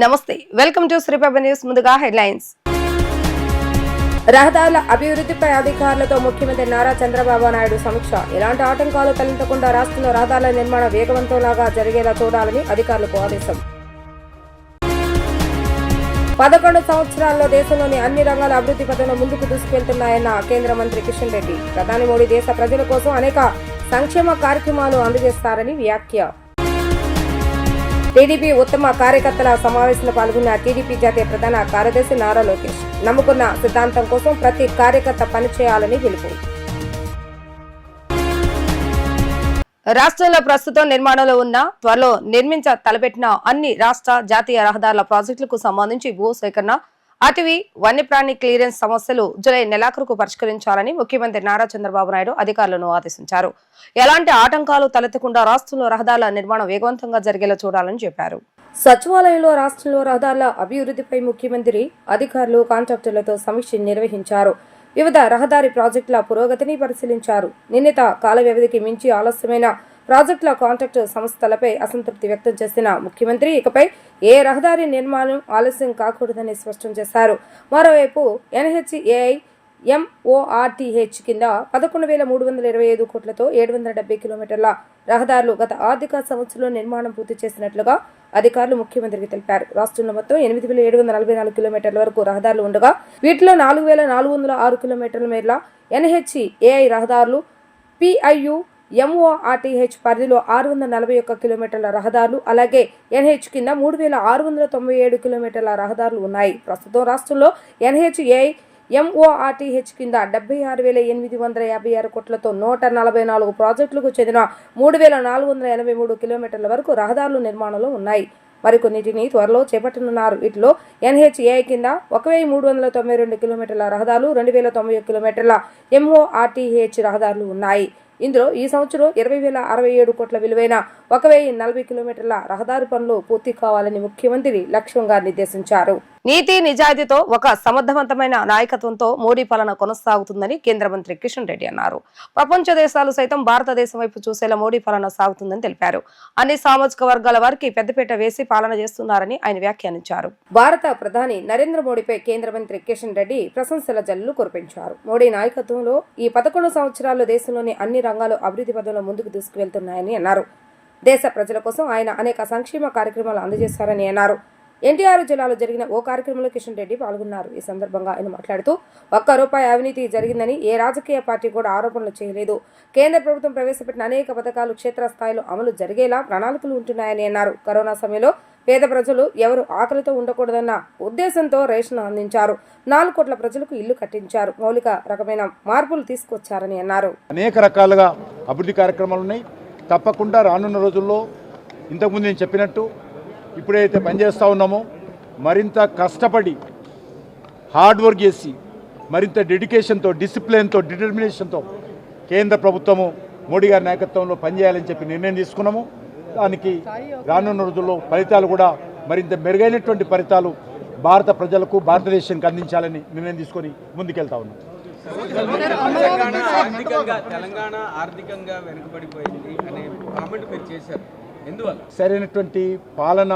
నమస్తే, welcome to Sriprabha news. ముందుగా headlines. రహదారుల అభివృద్ధిపై అధికారులతో ముఖ్యమంత్రి నారా చంద్రబాబు నాయుడు సమీక్ష. ఎలాంటి ఆటంకాలు తలెత్తకుండా రాష్ట్రంలో రహదారుల నిర్మాణం వేగవంతంగా జరిగేలా చూడాలని అధికారులకు ఆదేశం. 11 సంవత్సరాల్లో దేశంలోని అన్ని రంగాల అభివృద్ధి పథంలో ముందుకు దూసుకెళ్తున్నాయన్న కేంద్ర మంత్రి కిషన్ రెడ్డి. ప్రధాని మోడీ దేశ ప్రజల కోసం అనేక సంక్షేమ కార్యక్రమాలు అందజేస్తారని వ్యాఖ్య. టీడీపీ ఉత్తమ కార్యకర్తల సమావేశంలో పాల్గొన్న టీడీపీ జాతీయ ప్రధాన కార్యదర్శి నారా లోకేష్. నమ్ముకున్న సిద్ధాంతం కోసం ప్రతి కార్యకర్త పనిచేయాలని పిలుపు. రాష్ట్రంలో ప్రస్తుతం నిర్మాణంలో ఉన్న, త్వరలో తలపెట్టిన అన్ని రాష్ట్ర జాతీయ రహదారుల ప్రాజెక్టులకు సంబంధించి భూసేకరణ, అటవీ, వన్యప్రాణి క్లియరెన్స్ సమస్యలు జూలై నెలాఖరుకు పరిష్కరించాలని ముఖ్యమంత్రి నారా చంద్రబాబు నాయుడు అధికారులను ఆదేశించారు. ఎలాంటి ఆటంకాలు తలెత్తకుండా రాష్ట్రంలో రహదారుల నిర్మాణం వేగవంతంగా జరిగేలా చూడాలని చెప్పారు. సచివాలయంలో రాష్ట్రంలో రహదారుల అభివృద్ధిపై ముఖ్యమంత్రి అధికారులు కాంట్రాక్టర్లతో సమీక్ష నిర్వహించారు. వివిధ రహదారి ప్రాజెక్టుల పురోగతిని పరిశీలించారు. నిర్ణీత కాల వ్యవధికి మించి ఆలస్యమైన ప్రాజెక్టుల కాంట్రాక్టు సంస్థలపై అసంతృప్తి వ్యక్తం చేసిన ముఖ్యమంత్రి ఇకపై ఏ రహదారి నిర్మాణం ఆలస్యం కాకూడదని స్పష్టం చేశారు. మరోవైపు NHAI MORTH కింద 11,325 కోట్లతో 770 కిలోమీటర్ల రహదారులు గత ఆర్థిక సంవత్సరంలో నిర్మాణం పూర్తి చేసినట్లుగా అధికారులు ముఖ్యమంత్రికి తెలిపారు. రాష్ట్రంలో మొత్తం 8,744 కిలోమీటర్ల వరకు రహదారులు ఉండగా వీటిలో 4,406 కిలోమీటర్ల మేర NHAI రహదారులు, PIU MORTH పరిధిలో 641 కిలోమీటర్ల రహదారులు, అలాగే NH కింద 3,697 కిలోమీటర్ల రహదారులు ఉన్నాయి. ప్రస్తుతం రాష్ట్రంలో NHAI MORTH కింద 76,856 కోట్లతో 144 ప్రాజెక్టులకు చెందిన 3,483 కిలోమీటర్ల వరకు రహదారులు నిర్మాణంలో ఉన్నాయి. మరికొన్నిటిని త్వరలో చేపట్టనున్నారు. వీటిలో NHAI కింద 1,392 కిలోమీటర్ల రహదారులు, 2,091 కిలోమీటర్ల MORTH రహదారులు ఉన్నాయి. ఇందులో ఈ సంవత్సరం 20,067 కోట్ల విలువైన 1,040 కిలోమీటర్ల రహదారి పనులు పూర్తి కావాలని ముఖ్యమంత్రి లక్ష్యంగా నిర్దేశించారు. నీతి నిజాయితీతో ఒక సమర్థవంతమైన నాయకత్వంతో మోడీ పాలన కొనసాగుతుందని కేంద్ర మంత్రి కిషన్ రెడ్డి అన్నారు. ప్రపంచ దేశాలు సైతం భారతదేశం వైపు చూసేలా మోడీ పాలన సాగుతుందని తెలిపారు. అన్ని సామాజిక వర్గాల వారికి పెద్దపీట వేసి పాలన చేస్తున్నారని ఆయన వ్యాఖ్యానించారు. భారత ప్రధాని నరేంద్ర మోడీపై కేంద్ర మంత్రి కిషన్ రెడ్డి ప్రశంసల జల్లులు కురిపించారు. మోడీ నాయకత్వంలో ఈ 11 సంవత్సరాల్లో దేశంలోని అన్ని రంగాలు అభివృద్ధి పదంలో ముందుకు దూసుకువెళ్తున్నాయని అన్నారు. దేశ ప్రజల కోసం ఆయన అనేక సంక్షేమ కార్యక్రమాలు అందజేశారని అన్నారు. NTR జిల్లాలో జరిగిన ఓ కార్యక్రమంలో కిషన్ రెడ్డి పాల్గొన్నారు. ఈ సందర్భంగా ఆయన మాట్లాడుతూ, ₹1 అవినీతి జరిగిందని ఏ రాజకీయ పార్టీ కూడా ఆరోపణలు చేయలేదు. కేంద్ర ప్రభుత్వం ప్రవేశపెట్టిన అనేక పథకాలు క్షేత్రస్థాయిలో అమలు జరిగేలా ప్రణాళికలు ఉంటున్నాయని అన్నారు. కరోనా సమయంలో పేద ప్రజలు ఎవరు ఆకలితో ఉండకూడదన్న ఉద్దేశంతో రేషన్ అందించారు. 4 కోట్ల ప్రజలకు ఇల్లు కట్టించారు. మౌలిక రకమైన మార్పులు తీసుకొచ్చారని అన్నారు. అనేక రకాలుగా అభివృద్ధి కార్యక్రమాలు ఉన్నాయి. తప్పకుండా రానున్న రోజుల్లో ఇంతకుముందు నేను చెప్పినట్టు ఇప్పుడైతే పనిచేస్తూ ఉన్నామో మరింత కష్టపడి హార్డ్ వర్క్ చేసి మరింత డెడికేషన్తో, డిసిప్లిన్తో, డిటర్మినేషన్తో కేంద్ర ప్రభుత్వము మోడీ గారి నాయకత్వంలో పనిచేయాలని చెప్పి నిర్ణయం తీసుకున్నాము. దానికి రానున్న రోజుల్లో ఫలితాలు కూడా మరింత మెరుగైనటువంటి ఫలితాలు భారత ప్రజలకు, భారతదేశానికి అందించాలని నిర్ణయం తీసుకొని ముందుకెళ్తా ఉన్నాం. తెలంగాణ ఆర్థికంగా వెనుకబడిపోయింది అనే కామెంట్ మీరు చేశారు. ఎందువల్ల? సరైనటువంటి పాలన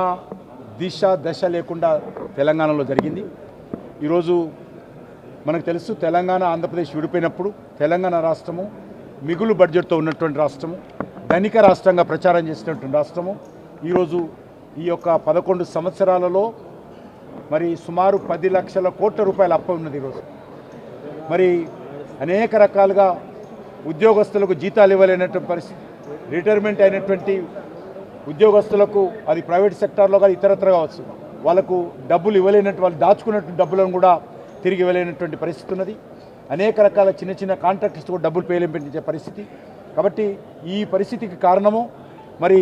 దశ లేకుండా తెలంగాణలో జరిగింది. ఈరోజు మనకు తెలుసు, తెలంగాణ ఆంధ్రప్రదేశ్ విడిపోయినప్పుడు తెలంగాణ రాష్ట్రము మిగులు బడ్జెట్తో ఉన్నటువంటి రాష్ట్రము, ధనిక రాష్ట్రంగా ప్రచారం చేసినటువంటి రాష్ట్రము ఈరోజు ఈ యొక్క 11 సంవత్సరాలలో మరి సుమారు 10 లక్షల కోట్ల రూపాయల అప్పు ఉన్నది. ఈరోజు మరి అనేక రకాలుగా ఉద్యోగస్తులకు జీతాలు ఇవ్వలేనటువంటి పరిస్థితి, రిటైర్మెంట్ అయినటువంటి ఉద్యోగస్తులకు అది ప్రైవేట్ సెక్టార్లో కానీ ఇతరత్ర కావచ్చు, వాళ్ళకు డబ్బులు ఇవ్వలేనట్టు, వాళ్ళు దాచుకున్నటువంటి డబ్బులను కూడా తిరిగి ఇవ్వలేనటువంటి పరిస్థితి ఉన్నది. అనేక రకాల చిన్న చిన్న కాంట్రాక్టర్స్ కూడా డబ్బులు పేలించే పరిస్థితి. కాబట్టి ఈ పరిస్థితికి కారణము మరి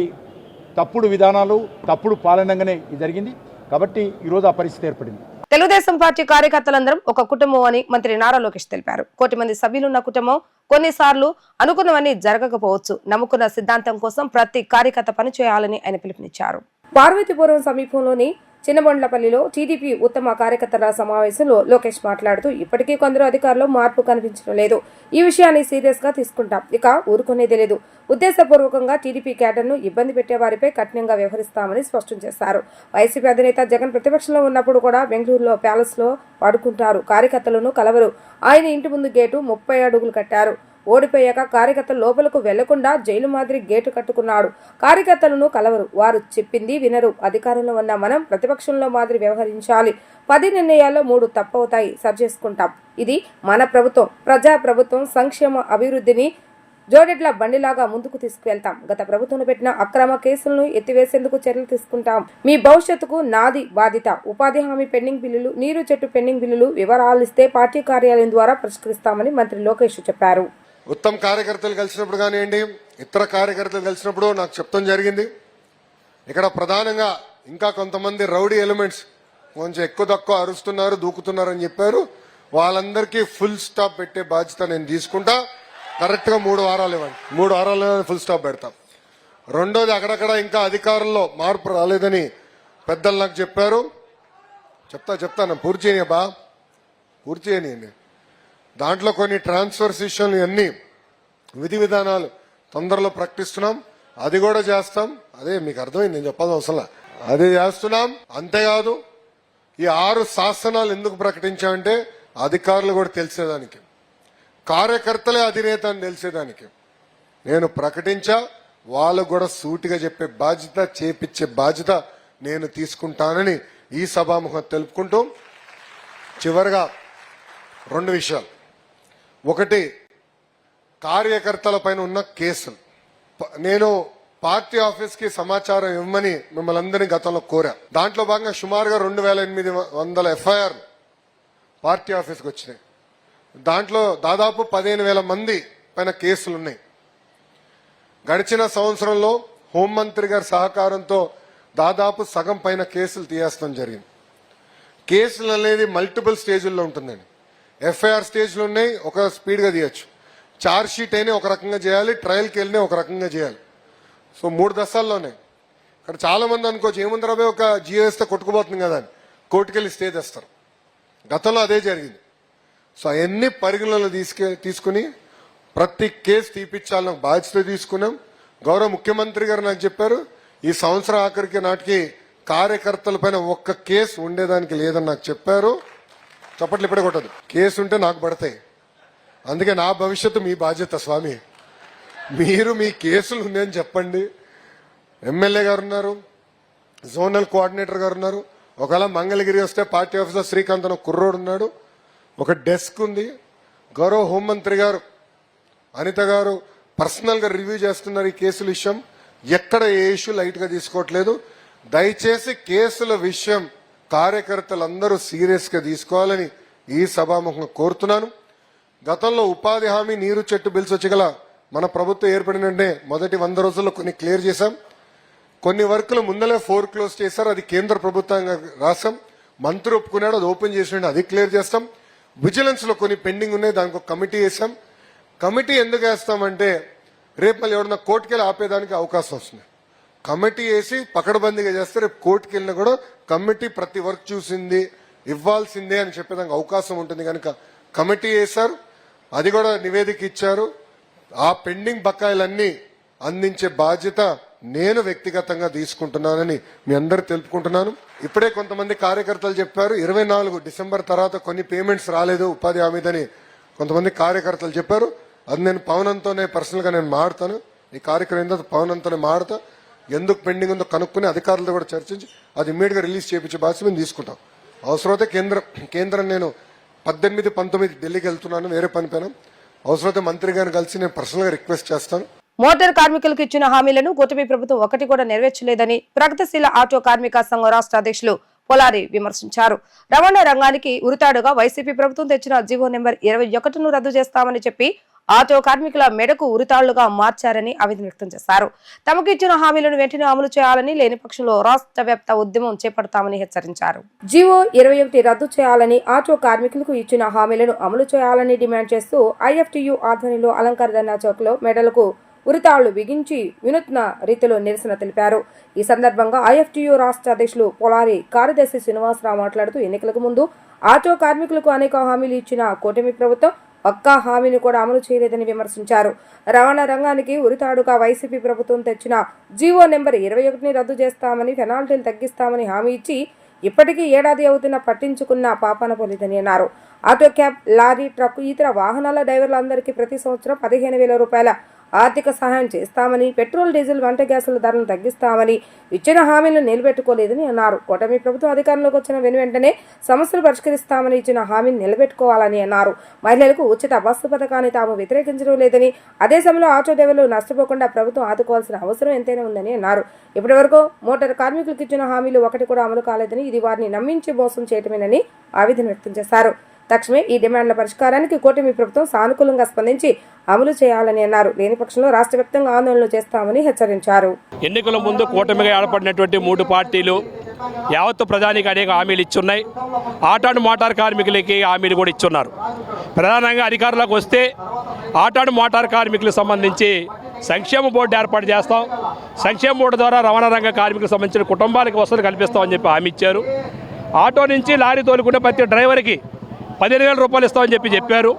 తప్పుడు విధానాలు, తప్పుడు పాలనగానే ఇది జరిగింది. కాబట్టి ఈరోజు ఆ పరిస్థితి ఏర్పడింది. తెలుగుదేశం పార్టీ కార్యకర్తలందరం ఒక కుటుంబం అని మంత్రి నారా లోకేష్ తెలిపారు. 1 కోటి మంది సభ్యులున్న కుటుంబం కొన్నిసార్లు అనుకున్నవన్నీ జరగకపోవచ్చు. నమ్ముకున్న సిద్ధాంతం కోసం ప్రతి కార్యకర్త పనిచేయాలని ఆయన పిలుపునిచ్చారు. పార్వతీపురం సమీపంలోని చిన్నబొండ్లపల్లిలో టీడీపీ ఉత్తమ కార్యకర్తల సమావేశంలో లోకేష్ మాట్లాడుతూ ఇప్పటికీ కొందరు అధికారులు మార్పు కనిపించడం లేదు. ఈ విషయాన్ని సీరియస్ గా తీసుకుంటాం. ఇక ఊరుకునేది లేదు. ఉద్దేశపూర్వకంగా టీడీపీ క్యాడర్ను ఇబ్బంది పెట్టే వారిపై కఠినంగా వ్యవహరిస్తామని స్పష్టం చేశారు. వైసీపీ అధినేత జగన్ ప్రతిపక్షంలో ఉన్నప్పుడు కూడా బెంగళూరులో ప్యాలెస్ లో పడుకుంటారు. కార్యకర్తలను కలవరు. ఆయన ఇంటి ముందు గేటు 30 అడుగులు కట్టారు. ఓడిపోయాక కార్యకర్తలు లోపలకు వెళ్లకుండా జైలు మాదిరి గేటు కట్టుకున్నాడు. కార్యకర్తలను కలవరు. వారు చెప్పింది వినరు. అధికారంలో ఉన్న మనం ప్రతిపక్షంలో మాదిరి వ్యవహరించాలి. 10 నిర్ణయాల్లో 3 తప్పవుతాయి. సరిచేసుకుంటాం. ఇది మన ప్రభుత్వం. ప్రజా ప్రభుత్వం. సంక్షేమ అభివృద్ధిని జోడెడ్ల బండిలాగా ముందుకు తీసుకువెళ్తాం. గత ప్రభుత్వంలో పెట్టిన అక్రమ కేసులను ఎత్తివేసేందుకు చర్యలు తీసుకుంటాం. మీ భవిష్యత్తుకు నాది బాధ్యత. ఉపాధి హామీ పెండింగ్ బిల్లులు, నీరు చెట్టు పెండింగ్ బిల్లులు వివరాలిస్తే పార్టీ కార్యాలయం ద్వారా పరిష్కరిస్తామని మంత్రి లోకేష్ చెప్పారు. ఉత్తమ కార్యకర్తలు కలిసినప్పుడు కానివ్వండి, ఇతర కార్యకర్తలు కలిసినప్పుడు నాకు చెప్తాం జరిగింది. ఇక్కడ ప్రధానంగా ఇంకా కొంతమంది రౌడీ ఎలిమెంట్స్ కొంచెం ఎక్కువ తక్కువ అరుస్తున్నారు, దూకుతున్నారని చెప్పారు. వాళ్ళందరికీ ఫుల్ స్టాప్ పెట్టే బాధ్యత నేను తీసుకుంటా. కరెక్ట్ గా 3 వారాలు ఇవ్వండి. 3 వారాల్లో ఫుల్ స్టాప్ పెడతాం. రెండోది, అక్కడక్కడ ఇంకా అధికారంలో మార్పు రాలేదని పెద్దలు నాకు చెప్పారు. చెప్తాను పూర్తి చేయనియబ్బా, పూర్తి చేయనియండి. దాంట్లో కొన్ని ట్రాన్స్ఫర్స్ విషయాలు అన్ని విధి విధానాలు తొందరలో ప్రకటిస్తున్నాం. అది కూడా చేస్తాం. అదే మీకు అర్థమైంది, నేను చెప్పాల్సిన అవసరం. అది చేస్తున్నాం. అంతేకాదు, ఈ 6 శాసనాలు ఎందుకు ప్రకటించామంటే అధికారులు కూడా తెలిసేదానికి, కార్యకర్తలే అధినేత అని తెలిసేదానికి నేను ప్రకటించా. వాళ్ళు కూడా సూటిగా చెప్పే బాధ్యత, చేపించే బాధ్యత నేను తీసుకుంటానని ఈ సభాముఖం తెలుపుకుంటూ, చివరిగా 2 విషయాలు. ఒకటి, కార్యకర్తల పైన ఉన్న కేసులు. నేను పార్టీ ఆఫీస్ కి సమాచారం ఇవ్వమని మిమ్మల్ని అందరినీ గతంలో కోరా. దాంట్లో భాగంగా సుమారుగా 2800 ఎఫ్ఐఆర్ పార్టీ ఆఫీస్కి వచ్చినాయి. దాంట్లో దాదాపు 15,000 మంది పైన కేసులు ఉన్నాయి. గడిచిన సంవత్సరంలో హోంమంత్రి గారి సహకారంతో దాదాపు సగం పైన కేసులు తీయేస్తాం జరిగింది. కేసులు అనేది మల్టిపుల్ స్టేజ్ల్లో ఉంటుందండి. ఎఫ్ఐఆర్ స్టేజ్లు ఉన్నాయి, ఒక స్పీడ్గా తీయచ్చు. ఛార్జ్ షీట్ అయినా ఒక రకంగా చేయాలి, ట్రయల్కి వెళ్ళినా ఒక రకంగా చేయాలి. సో 3 దశల్లోనే. ఇక్కడ చాలా మంది అనుకోవచ్చు, ఏముంది రాబోయే ఒక జియో వేస్తే కొట్టుకుపోతుంది కదా అని కోర్టుకెళ్ళి స్టే తెస్తారు. గతంలో అదే జరిగింది. సో అవన్నీ పరిగణనలు తీసుకుని ప్రతి కేసు తీపిచ్చాలని బాధ్యత తీసుకున్నాం. గౌరవ ముఖ్యమంత్రి గారు నాకు చెప్పారు, ఈ సంవత్సరం ఆఖరికి నాటికి కార్యకర్తల పైన ఒక్క కేసు ఉండేదానికి లేదని నాకు చెప్పారు. చప్పట్లు ఇప్పుడే కొట్టదు. కేసు ఉంటే నాకు పడతాయి. అందుకే నా భవిష్యత్తు మీ బాధ్యత స్వామి. మీరు మీ కేసులు ఉన్నాయని చెప్పండి. ఎమ్మెల్యే గారు ఉన్నారు, జోనల్ కోఆర్డినేటర్ గారు ఉన్నారు. ఒకవేళ మంగళగిరి వస్తే పార్టీ ఆఫీసర్ శ్రీకాంత్ అని కుర్రోడు ఉన్నాడు. ఒక డెస్క్ ఉంది. గౌరవ హోంమంత్రి గారు అనిత గారు పర్సనల్ గా రివ్యూ చేస్తున్నారు ఈ కేసుల విషయం. ఎక్కడ ఏ ఇష్యూ లైట్ గా తీసుకోవట్లేదు. దయచేసి కేసుల విషయం కార్యకర్తలందరూ సీరియస్ గా తీసుకోవాలని ఈ సభాముఖంగా కోరుతున్నాను. గతంలో ఉపాధి హామీ, నీరు చెట్టు బిల్స్ వచ్చి గల మన ప్రభుత్వం ఏర్పడినంటే మొదటి 100 రోజుల్లో కొన్ని క్లియర్ చేశాం. కొన్ని వర్కులు ముందలే క్లోజ్ చేశారు. అది కేంద్ర ప్రభుత్వంగా రాసాం. మంత్రి ఒప్పుకున్నాడు, అది ఓపెన్ చేసినట్టు అది క్లియర్ చేస్తాం. విజిలెన్స్ లో కొన్ని పెండింగ్ ఉన్నాయి, దానికి ఒక కమిటీ వేసాం. కమిటీ ఎందుకు వేస్తామంటే రేపు మళ్ళీ ఎవరన్నా కోర్టుకెళ్ళి ఆపేదానికి అవకాశం వస్తుంది. కమిటీ వేసి పకడ్బందీగా చేస్తే రేపు కోర్టుకు వెళ్ళినా కూడా కమిటీ ప్రతి వర్క్ చూసింది, ఇవ్వాల్సిందే అని చెప్పేదానికి అవకాశం ఉంటుంది. కనుక కమిటీ వేశారు, అది కూడా నివేదిక ఇచ్చారు. ఆ పెండింగ్ బకాయిలన్నీ అందించే బాధ్యత నేను వ్యక్తిగతంగా తీసుకుంటున్నానని మీ అందరూ తెలుపుకుంటున్నాను. ఇప్పుడే కొంతమంది కార్యకర్తలు చెప్పారు 24 డిసెంబర్ తర్వాత కొన్ని పేమెంట్స్ రాలేదు ఉపాధి హామీదని కొంతమంది కార్యకర్తలు చెప్పారు. అది నేను పవనంతోనే పర్సనల్ గా నేను మాడతాను. ఈ కార్యక్రమం ఏంటో పవనంతోనే మాడతా. ఎందుకు పెండింగ్ ఉందో కనుక్కుని అధికారులతో కూడా చర్చించి అది ఇమ్మీడియట్ గా రిలీజ్ చేయించే బాధ్యత మేము తీసుకుంటాం. అవసరమైతే కేంద్రం నేను 18, 19 ఢిల్లీకి వెళ్తున్నాను వేరే పని పైన. అవసరమైతే మంత్రి గారిని కలిసి నేను పర్సనల్ గా రిక్వెస్ట్ చేస్తాను. మోటార్ కార్మికులకు ఇచ్చిన హామీలను కూటమి ప్రభుత్వం ఒకటి కూడా నెరవేర్చలేదని ప్రగతిశీల ఆటో కార్మిక సంఘం రాష్ట్ర అధ్యక్షులు పొలారి విమర్శించారు. రవాణా రంగానికి ఉరితాడుగా వైసీపీ ప్రభుత్వం తెచ్చిన జీవో నెంబర్ 21ను రద్దు చేస్తామని చెప్పి ఆటో కార్మికుల మెడకు ఉరితాళ్లుగా మార్చారని ఆవేదన వ్యక్తం చేశారు. తమకు ఇచ్చిన హామీలను వెంటనే అమలు చేయాలని, లేని పక్షంలో రాష్ట్ర వ్యాప్త ఉద్యమం చేపడతామని హెచ్చరించారు. జీవో 21 రద్దు చేయాలని, ఆటో కార్మికులకు ఇచ్చిన హామీలను అమలు చేయాలని డిమాండ్ చేస్తూ ఐఎఫ్టియు ఆధ్వర్యంలో అలంకార ధర్నా చౌక్ లో మెడలకు ఉరితాళ్లు బిగించి వినూత్న రీతిలో నిరసన తెలిపారు. ఈ సందర్భంగా IFTU రాష్ట్ర అధ్యక్షులు పొలారి కార్యదర్శి శ్రీనివాసరావు మాట్లాడుతూ ఎన్నికలకు ముందు ఆటో కార్మికులకు అనేక హామీలు ఇచ్చిన కూటమి ప్రభుత్వం ఒక్క హామీని కూడా అమలు చేయలేదని విమర్శించారు. రవాణా రంగానికి ఉరితాడుగా వైసీపీ ప్రభుత్వం తెచ్చిన జీవో నెంబర్ 21ని రద్దు చేస్తామని, పెనాల్టీలు తగ్గిస్తామని హామీ ఇచ్చి ఇప్పటికీ ఏడాది అవుతున్నా పట్టించుకున్న పాపాన పోలేదని అన్నారు. ఆటో క్యాబ్, లారీ, ట్రక్కు, ఇతర వాహనాల డ్రైవర్లందరికీ ప్రతి సంవత్సరం 15,000 రూపాయల ఆర్థిక సహాయం చేస్తామని, పెట్రోల్, డీజిల్, వంట గ్యాసుల ధరలను తగ్గిస్తామని ఇచ్చిన హామీలను నిలబెట్టుకోలేదని అన్నారు. కూటమి ప్రభుత్వం అధికారంలోకి వచ్చిన వెంటనే సమస్యలు పరిష్కరిస్తామని ఇచ్చిన హామీని నిలబెట్టుకోవాలని అన్నారు. మహిళలకు ఉచిత బస్సు పథకాన్ని తాము వ్యతిరేకించడం లేదని, అదే సమయంలో ఆటో డ్రైవర్లు నష్టపోకుండా ప్రభుత్వం ఆదుకోవాల్సిన అవసరం ఎంతైనా ఉందని అన్నారు. ఇప్పటి వరకు మోటార్ కార్మికులకు ఇచ్చిన హామీలు ఒకటి కూడా అమలు కాలేదని, ఇది వారిని నమ్మించి మోసం చేయటమేనని ఆవేదన వ్యక్తం చేశారు. తక్షణమే ఈ డిమాండ్ల పరిష్కారానికి కూటమి ప్రభుత్వం సానుకూలంగా స్పందించి అమలు చేయాలని అన్నారు. లేని పక్షంలో రాష్ట్ర వ్యాప్తంగా ఆందోళనలు చేస్తామని హెచ్చరించారు. ఎన్నికల ముందు కూటమిగా ఏర్పడినటువంటి 3 పార్టీలు యావత్తు ప్రధానికి అనేక హామీలు ఇచ్చున్నాయి. ఆటాడు మోటార్ కార్మికులకి హామీలు కూడా ఇచ్చున్నారు. ప్రధానంగా అధికారంలోకి వస్తే ఆటాడు మోటార్ కార్మికులకు సంబంధించి సంక్షేమ బోర్డు ఏర్పాటు చేస్తాం, సంక్షేమ బోర్డు ద్వారా రవాణా రంగ కార్మికులకు సంబంధించిన కుటుంబాలకు వసతులు కల్పిస్తామని చెప్పి హామీ ఇచ్చారు. ఆటో నుంచి లారీ తోలుకునే ప్రతి డ్రైవర్కి 15,000 రూపాయలు ఇస్తామని చెప్పారు.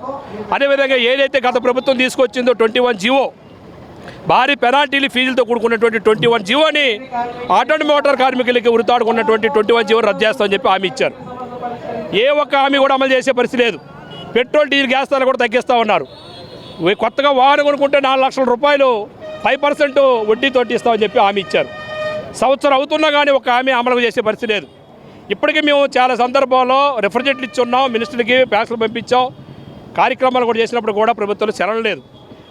అదేవిధంగా ఏదైతే గత ప్రభుత్వం తీసుకొచ్చిందో 21 జీవో, భారీ పెనాల్టీలు ఫీజులతో కూడుకున్నటువంటి 21 జీవోని ఆటో మోటార్ కార్మికులకి ఉరితాడుకున్నటువంటి 21 జీవో రద్దు చేస్తామని చెప్పి హామీ ఇచ్చారు. ఏ ఒక్క హామీ కూడా అమలు చేసే పరిస్థితి లేదు. పెట్రోల్, డీజిల్, గ్యాస్ ధరలు కూడా తగ్గిస్తూ ఉన్నారు. కొత్తగా వాహనం కొనుక్కుంటే 4 లక్షల రూపాయలు 5% వడ్డీతోటి ఇస్తామని చెప్పి హామీ ఇచ్చారు. సంవత్సరం అవుతున్నా కానీ ఒక హామీ అమలు చేసే పరిస్థితి లేదు. ఇప్పటికీ మేము చాలా సందర్భాల్లో రిఫ్రిజరేటర్లు ఇచ్చున్నాం, మినిస్టర్లకి ఫ్యాక్స్లు పంపించాం, కార్యక్రమాలు కూడా చేసినప్పుడు కూడా ప్రభుత్వం చలనం లేదు.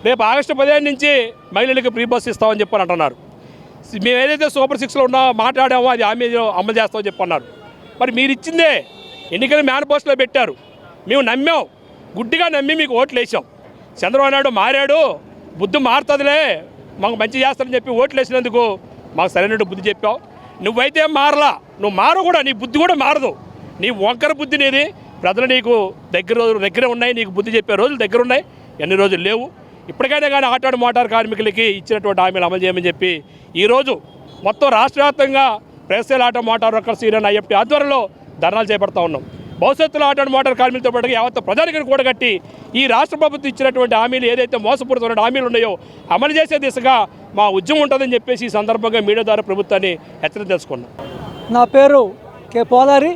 రేపు ఆగస్టు 15 నుంచి మహిళలకు ఫ్రీ బస్ ఇస్తామని చెప్పని అంటున్నారు. మేము ఏదైతే సూపర్ 6లో మాట్లాడామో అది హామీ అమలు చేస్తామని చెప్పన్నారు. మరి మీరు ఇచ్చిందే ఎన్నికల మేనిఫెస్టోలో పెట్టారు. మేము నమ్మాం, గుడ్డిగా నమ్మి మీకు ఓట్లు వేసాం. చంద్రబాబు నాయుడు మారాడు, బుద్ధి మారుతుందిలే, మాకు మంచి చేస్తారని చెప్పి ఓట్లు వేసినందుకు మాకు సరైన బుద్ధి చెప్పావు. నువ్వైతే మారలా, నువ్వు మారు కూడా, నీ బుద్ధి కూడా మారదు. నీ వంకర బుద్ధి నీది. ప్రజలు నీకు దగ్గర ఉన్నాయి, నీకు బుద్ధి చెప్పే రోజులు దగ్గర ఉన్నాయి, ఎన్ని రోజులు లేవు. ఇప్పటికైనా కానీ ఆటో మోటార్ కార్మికులకి ఇచ్చినటువంటి హామీలు అమలు చేయమని చెప్పి ఈరోజు మొత్తం రాష్ట్ర వ్యాప్తంగా ప్రెస్ఎల్ auto motor workers union IFT ఆధ్వర్యంలో ధర్నాలు చేపడతా ఉన్నాం. భవిష్యత్తులో ఆటో మోటార్ కార్మికులతో పాటుగా యావత్ ప్రజానికి కూడగట్టి ఈ రాష్ట్ర ప్రభుత్వం ఇచ్చినటువంటి హామీలు ఏదైతే మోసపూరితమైన హామీలు ఉన్నాయో అమలు చేసే దిశగా మా ఉద్యమం ఉంటుందని చెప్పేసి ఈ సందర్భంగా మీడియా ద్వారా ప్రభుత్వాన్ని హెచ్చరిక తెలుసుకున్నాం. నా పేరు కె పోలారి,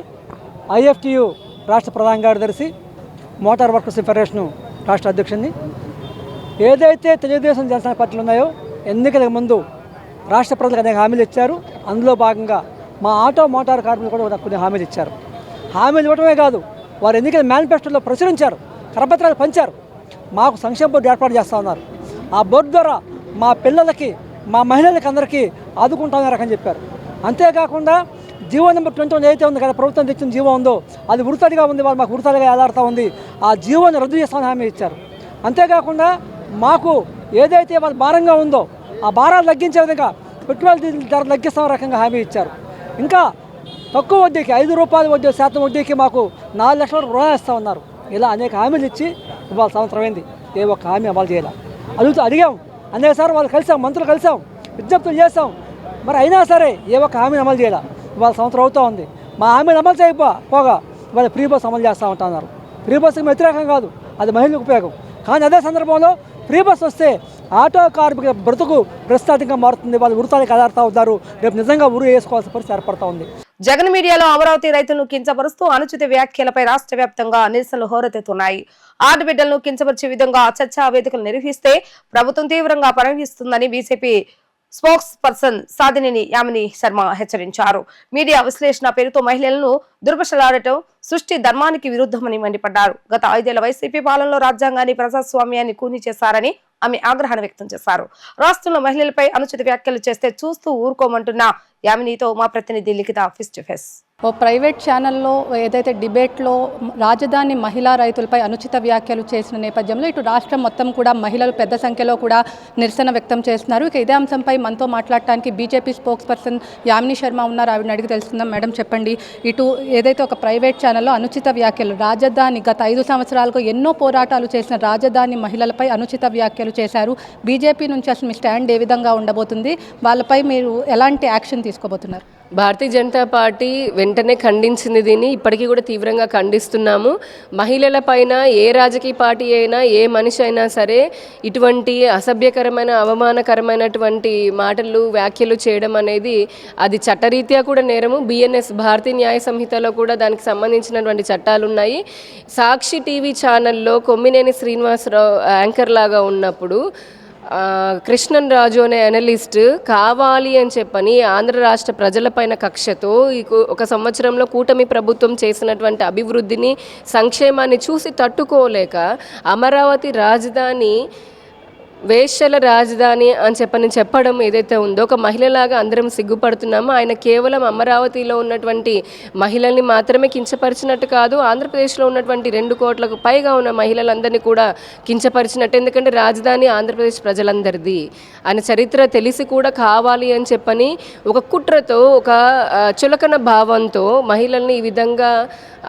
IFTU రాష్ట్ర ప్రధాన కార్యదర్శి, మోటార్ వర్కర్స్ ఫెడరేషన్ రాష్ట్ర అధ్యక్షుడిని. ఏదైతే తెలుగుదేశం జనసేన పార్టీలు ఉన్నాయో ఎన్నికలకు ముందు రాష్ట్ర ప్రజలకు అనేక హామీలు ఇచ్చారు. అందులో భాగంగా మా ఆటో మోటార్ కార్మికులు కూడా కొన్ని హామీలు ఇచ్చారు. హామీలు ఇవ్వడమే కాదు, వారు ఎన్నికల మేనిఫెస్టోలో ప్రచురించారు, కరపత్రాలు పంచారు. మాకు సంక్షేమ బోర్డు ఏర్పాటు చేస్తూ ఉన్నారు. ఆ బోర్డు ద్వారా మా పిల్లలకి, మా మహిళలకి అందరికీ ఆదుకుంటామని రకం చెప్పారు. అంతేకాకుండా జీవో నెంబర్ 21 ఏదైతే ఉంది కదా, ప్రభుత్వం తెచ్చిన జీవో ఉందో అది ఉరితాడిగా ఉంది, వాళ్ళు మాకు ఉరితాడిగా ఆధారతా ఉంది. ఆ జీవోని రద్దు చేస్తామని హామీ ఇచ్చారు. అంతేకాకుండా మాకు ఏదైతే వాళ్ళ భారంగా ఉందో ఆ భారాలు తగ్గించే విధంగా పెట్రోల్, డీజిల్ ధర తగ్గిస్తామని రకంగా హామీ ఇచ్చారు. ఇంకా తక్కువ వడ్డీకి 5 రూపాయల శాతం వడ్డీకి మాకు 4 లక్షల రుణాలు ఇస్తూ ఉన్నారు. ఇలా అనేక హామీలు ఇచ్చి ఇవాళ సంవత్సరం అయింది, ఏ ఒక్క హామీ అమలు చేయాలి. అడిగాం అనేకసార్లు, వాళ్ళు కలిసాం, మంత్రులు కలిసాం, విజ్ఞప్తులు చేస్తాం, మరి అయినా సరే ఏ ఒక్క హామీని అమలు చేయాలి. ఇవాళ సంవత్సరం అవుతూ ఉంది. మా హామీని అమలు చేయకపోగా ఇవాళ ఫ్రీ బస్ అమలు చేస్తూ ఉంటున్నారు. ఫ్రీ బస్సుకి వ్యతిరేకం కాదు, అది మహిళలకు ఉపయోగం. కానీ అదే సందర్భంలో ఫ్రీ బస్ వస్తే ఆటో కార్మికుల బ్రతుకు ప్రస్తుతంగా మారుతుంది. వాళ్ళు ఉరితాలకు ఆధారతా ఉన్నారు. రేపు నిజంగా ఉరి వేసుకోవాల్సిన పరిస్థితి ఏర్పడతా ఉంది. జగన్ మీడియాలో అమరావతి రైతులను కించపరుస్తూ అనుచిత వ్యాఖ్యలపై రాష్ట్ర వ్యాప్తంగా నిరసనలు హోరెత్తుతున్నాయి. ఆడబిడ్డలను కించపరిచే విధంగా చర్చా వేదికలు నిర్వహిస్తే ప్రభుత్వం తీవ్రంగా పరిగణిస్తుందని BJP spokesperson Sadineni Yamini Sharma హెచ్చరించారు. మీడియా విశ్లేషణ పేరుతో మహిళలను దుర్భషలాడటం సృష్టి ధర్మానికి విరుద్ధమని మండిపడ్డారు. గత 5 ఏళ్ల వైసీపీ పాలనలో రాజ్యాంగాన్ని, ప్రజాస్వామ్యాన్ని కూని చేశారని ఆమె ఆగ్రహాన్ని వ్యక్తం చేశారు. రాష్ట్రంలో మహిళలపై అనుచిత వ్యాఖ్యలు చేస్తే చూస్తూ ఊరుకోమంటున్న యామినితో మా ప్రతినిధి లిఖిత ఫేస్ టు ఫేస్. ఓ ప్రైవేట్ ఛానల్లో ఏదైతే డిబేట్లో రాజధాని మహిళా రైతులపై అనుచిత వ్యాఖ్యలు చేసిన నేపథ్యంలో ఇటు రాష్ట్రం మొత్తం కూడా మహిళలు పెద్ద సంఖ్యలో కూడా నిరసన వ్యక్తం చేస్తున్నారు. ఇక ఇదే అంశంపై మనతో మాట్లాడటానికి BJP spokes person Yamini Sharma ఉన్నారు. ఆవిడని అడిగి తెలుస్తుందాం. మేడం చెప్పండి, ఇటు ఏదైతే ఒక ప్రైవేట్ ఛానల్లో అనుచిత వ్యాఖ్యలు రాజధాని గత 5 సంవత్సరాలుగా ఎన్నో పోరాటాలు చేసిన రాజధాని మహిళలపై అనుచిత వ్యాఖ్యలు చేశారు. బీజేపీ నుంచి అసలు మీ స్టాండ్ ఏ విధంగా ఉండబోతుంది? వాళ్ళపై మీరు ఎలాంటి యాక్షన్ తీసుకోబోతున్నారు? భారతీయ జనతా పార్టీ వెంటనే ఖండించింది. దీన్ని ఇప్పటికీ కూడా తీవ్రంగా ఖండిస్తున్నాము. మహిళల పైన ఏ రాజకీయ పార్టీ అయినా ఏ మనిషి అయినా సరే ఇటువంటి అసభ్యకరమైన అవమానకరమైనటువంటి మాటలు వ్యాఖ్యలు చేయడం అనేది అది చట్టరీత్యా కూడా నేరము. బిఎన్ఎస్ భారతీయ న్యాయ సంహితలో కూడా దానికి సంబంధించినటువంటి చట్టాలు ఉన్నాయి. సాక్షి టీవీ ఛానల్లో కొమ్మినేని శ్రీనివాసరావు యాంకర్ లాగా ఉన్నప్పుడు కృష్ణన్ రాజు అనే అనలిస్ట్ కావాలి అని చెప్పని ఆంధ్ర రాష్ట్ర ప్రజలపైన కక్షతో ఒక సంవత్సరంలో కూటమి ప్రభుత్వం చేసినటువంటి అభివృద్ధిని సంక్షేమాన్ని చూసి తట్టుకోలేక అమరావతి రాజధాని వేశ్యల రాజధాని అని చెప్పడం ఏదైతే ఉందో ఒక మహిళలాగా అందరం సిగ్గుపడుతున్నామో. ఆయన కేవలం అమరావతిలో ఉన్నటువంటి మహిళల్ని మాత్రమే కించపరిచినట్టు కాదు, ఆంధ్రప్రదేశ్లో ఉన్నటువంటి 2 కోట్లకు పైగా ఉన్న మహిళలందరినీ కూడా కించపరిచినట్టు. ఎందుకంటే రాజధాని ఆంధ్రప్రదేశ్ ప్రజలందరిది ఆయన చరిత్ర తెలిసి కూడా కావాలి అని చెప్పని ఒక కుట్రతో ఒక చులకన భావంతో మహిళల్ని ఈ విధంగా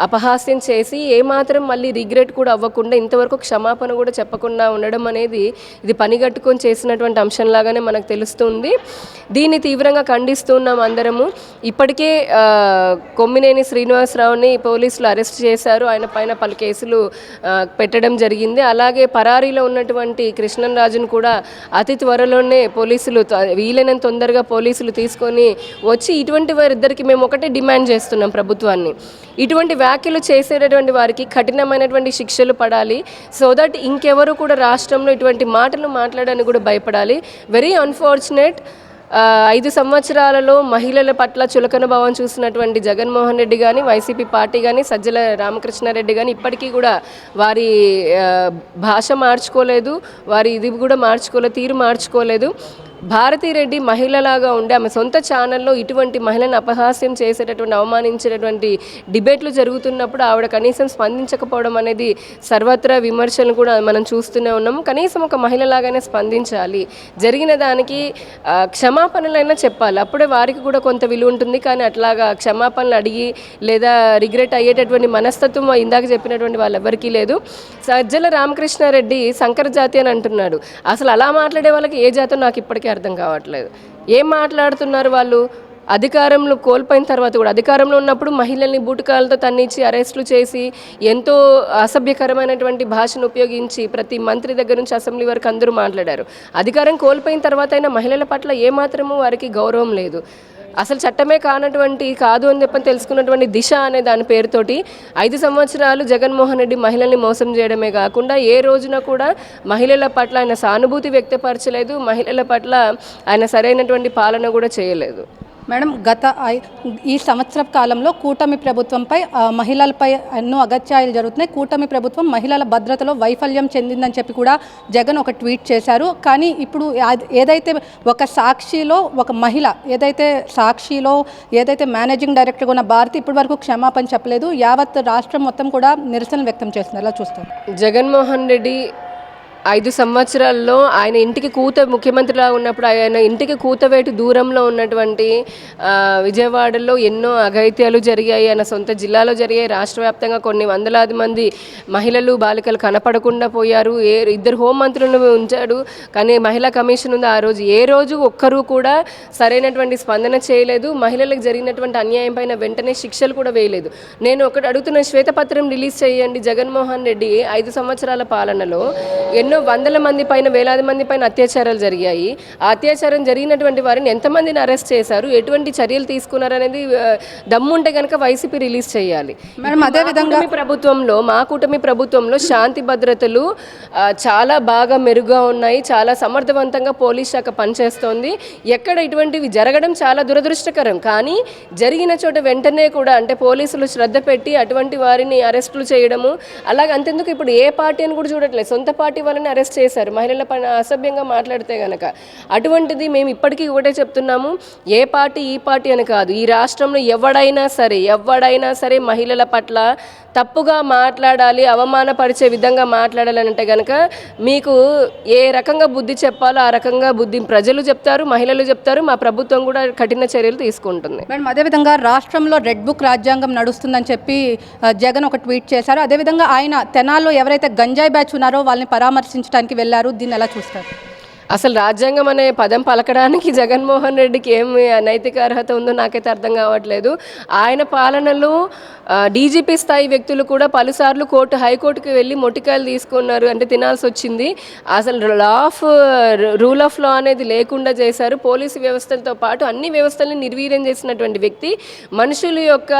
అపహాస్యం చేసి ఏమాత్రం మళ్ళీ రిగ్రెట్ కూడా అవ్వకుండా ఇంతవరకు క్షమాపణ కూడా చెప్పకుండా ఉండడం అనేది ఇది పనిగట్టుకొని చేసినటువంటి అంశంలాగానే మనకు తెలుస్తుంది. దీన్ని తీవ్రంగా ఖండిస్తున్నాం అందరము. ఇప్పటికే కొమ్మినేని శ్రీనివాసరావుని పోలీసులు అరెస్ట్ చేశారు. ఆయన పైన పలు కేసులు పెట్టడం జరిగింది. అలాగే పరారీలో ఉన్నటువంటి కృష్ణన్ రాజును కూడా అతి త్వరలోనే పోలీసులు వీలైనంత తొందరగా పోలీసులు తీసుకొని వచ్చి ఇటువంటి వారిద్దరికి మేము ఒకటే డిమాండ్ చేస్తున్నాం ప్రభుత్వాన్ని, ఇటువంటి వ్యాఖ్యలు చేసేటటువంటి వారికి కఠినమైనటువంటి శిక్షలు పడాలి. సో దట్ ఇంకెవరు కూడా రాష్ట్రంలో ఇటువంటి మాటలు మాట్లాడడానికి కూడా భయపడాలి. వెరీ అన్ఫార్చునేట్ 5 సంవత్సరాలలో మహిళల పట్ల చులకన భావం చూసినటువంటి జగన్మోహన్ రెడ్డి కానీ వైసీపీ పార్టీ కానీ సజ్జల రామకృష్ణారెడ్డి కానీ ఇప్పటికీ కూడా వారి భాష మార్చుకోలేదు, వారి ఇది కూడా మార్చుకోలేదు, తీరు మార్చుకోలేదు. భారతీరెడ్డి మహిళలాగా ఉండి ఆమె సొంత ఛానల్లో ఇటువంటి మహిళను అపహాస్యం చేసేటటువంటి అవమానించేటటువంటి డిబేట్లు జరుగుతున్నప్పుడు ఆవిడ కనీసం స్పందించకపోవడం అనేది సర్వత్రా విమర్శలు కూడా మనం చూస్తూనే ఉన్నాము. కనీసం ఒక మహిళలాగానే స్పందించాలి, జరిగిన దానికి క్షమాపణలైనా చెప్పాలి, అప్పుడే వారికి కూడా కొంత విలువ ఉంటుంది. కానీ అట్లాగా క్షమాపణలు అడిగి లేదా రిగ్రెట్ అయ్యేటటువంటి మనస్తత్వం ఇందాక చెప్పినటువంటి వాళ్ళెవ్వరికీ లేదు. సజ్జల రామకృష్ణారెడ్డి సంకర జాతి అని అంటున్నాడు. అసలు అలా మాట్లాడే వాళ్ళకి ఏ జాతో నాకు ఇప్పటికీ అర్థం కావట్లేదు. ఏం మాట్లాడుతున్నారు వాళ్ళు? అధికారంలో కోల్పోయిన తర్వాత కూడా అధికారంలో ఉన్నప్పుడు మహిళల్ని బూటకాలతో తన్నించి అరెస్టులు చేసి ఎంతో అసభ్యకరమైనటువంటి భాషను ఉపయోగించి ప్రతి మంత్రి దగ్గర నుంచి అసెంబ్లీ వరకు అందరూ మాట్లాడారు. అధికారం కోల్పోయిన తర్వాత అయినా మహిళల పట్ల ఏమాత్రమూ వారికి గౌరవం లేదు. అసలు చట్టమే కాదు అని చెప్పని తెలుసుకున్నటువంటి దిశ అనే దాని పేరుతోటి 5 సంవత్సరాలు జగన్మోహన్ రెడ్డి మహిళల్ని మోసం చేయడమే కాకుండా ఏ రోజున కూడా మహిళల పట్ల ఆయన సానుభూతి వ్యక్తపరచలేదు, మహిళల పట్ల ఆయన సరైనటువంటి పాలన కూడా చేయలేదు. మేడం, గత ఈ సంవత్సర కాలంలో కూటమి ప్రభుత్వంపై మహిళలపై ఎన్నో అగత్యాలు జరుగుతున్నాయి. కూటమి ప్రభుత్వం మహిళల భద్రతలో వైఫల్యం చెందిందని చెప్పి కూడా జగన్ ఒక ట్వీట్ చేశారు. కానీ ఇప్పుడు ఏదైతే ఒక సాక్షిలో ఒక మహిళ ఏదైతే మేనేజింగ్ డైరెక్టర్గా ఉన్న భారతి ఇప్పటి వరకు క్షమాపణ చెప్పలేదు. యావత్ రాష్ట్రం మొత్తం కూడా నిరసన వ్యక్తం చేస్తున్నారు. ఎలా చూస్తారు? జగన్మోహన్ రెడ్డి 5 సంవత్సరాల్లో ఆయన ఇంటికి ముఖ్యమంత్రిలా ఉన్నప్పుడు ఆయన ఇంటికి కూతవేటు దూరంలో ఉన్నటువంటి విజయవాడలో ఎన్నో అఘాయిత్యాలు జరిగాయి. ఆయన సొంత జిల్లాలో జరిగాయి. రాష్ట్ర వ్యాప్తంగా కొన్ని వందలాది మంది మహిళలు బాలికలు కనపడకుండా పోయారు. 2 హోంమంత్రులను ఉంచాడు. కానీ మహిళా కమిషన్ ఉంది. ఆ రోజు ఏ రోజు ఒక్కరూ కూడా సరైనటువంటి స్పందన చేయలేదు. మహిళలకు జరిగినటువంటి అన్యాయం పైన వెంటనే శిక్షలు కూడా వేయలేదు. నేను ఒకటి అడుగుతున్న, శ్వేతపత్రం రిలీజ్ చేయండి. జగన్మోహన్ రెడ్డి 5 సంవత్సరాల పాలనలో ఎన్నో వందల మంది పైన వేలాది మంది పైన అత్యాచారాలు జరిగాయి. ఆ అత్యాచారం జరిగినటువంటి వారిని ఎంతమందిని అరెస్ట్ చేశారు, ఎటువంటి చర్యలు తీసుకున్నారనేది దమ్ముంటే కనుక వైసీపీ రిలీజ్ చేయాలి. మేడం, అదే విధంగా మా కూటమి ప్రభుత్వంలో శాంతి భద్రతలు చాలా బాగా మెరుగ్గా ఉన్నాయి. చాలా సమర్థవంతంగా పోలీస్ శాఖ పనిచేస్తోంది. ఎక్కడ ఇటువంటివి జరగడం చాలా దురదృష్టకరం. కానీ జరిగిన చోట వెంటనే కూడా అంటే పోలీసులు శ్రద్ధ పెట్టి అటువంటి వారిని అరెస్టులు చేయడము, అలాగే అంతెందుకు ఇప్పుడు ఏ పార్టీ అని కూడా చూడట్లేదు, సొంత పార్టీ వాళ్ళని వాళ్ళని అరెస్ట్ చేశారు మహిళల పైన అసభ్యంగా మాట్లాడితే గనక. అటువంటిది మేము ఇప్పటికీ ఒకటే చెప్తున్నాము, ఏ పార్టీ ఈ పార్టీ అని కాదు, ఈ రాష్ట్రంలో ఎవడైనా సరే మహిళల పట్ల తప్పుగా మాట్లాడాలి, అవమానపరిచే విధంగా మాట్లాడాలి అంటే కనుక మీకు ఏ రకంగా బుద్ధి చెప్పాలో ఆ రకంగా బుద్ధి ప్రజలు చెప్తారు, మహిళలు చెప్తారు, మా ప్రభుత్వం కూడా కఠిన చర్యలు తీసుకుంటుంది. మేడం, అదేవిధంగా రాష్ట్రంలో రెడ్ బుక్ రాజ్యాంగం నడుస్తుందని చెప్పి జగన్ ఒక ట్వీట్ చేశారు. అదేవిధంగా ఆయన తెనాల్లో ఎవరైతే గంజాయి బ్యాచ్ ఉన్నారో వాళ్ళని పరామర్శించడానికి వెళ్ళారు. దీన్ని ఎలా చూస్తారు? అసలు రాజ్యాంగం అనే పదం పలకడానికి జగన్మోహన్ రెడ్డికి ఏమి నైతిక అర్హత ఉందో నాకైతే అర్థం కావట్లేదు. ఆయన పాలనలో డీజీపీ స్థాయి వ్యక్తులు కూడా పలుసార్లు హైకోర్టుకి వెళ్ళి మొట్టికాయలు తీసుకున్నారు, అంటే తినాల్సి వచ్చింది. అసలు రూల్ ఆఫ్ లా అనేది లేకుండా చేశారు. పోలీసు వ్యవస్థలతో పాటు అన్ని వ్యవస్థల్ని నిర్వీర్యం చేసినటువంటి వ్యక్తి మనుషుల యొక్క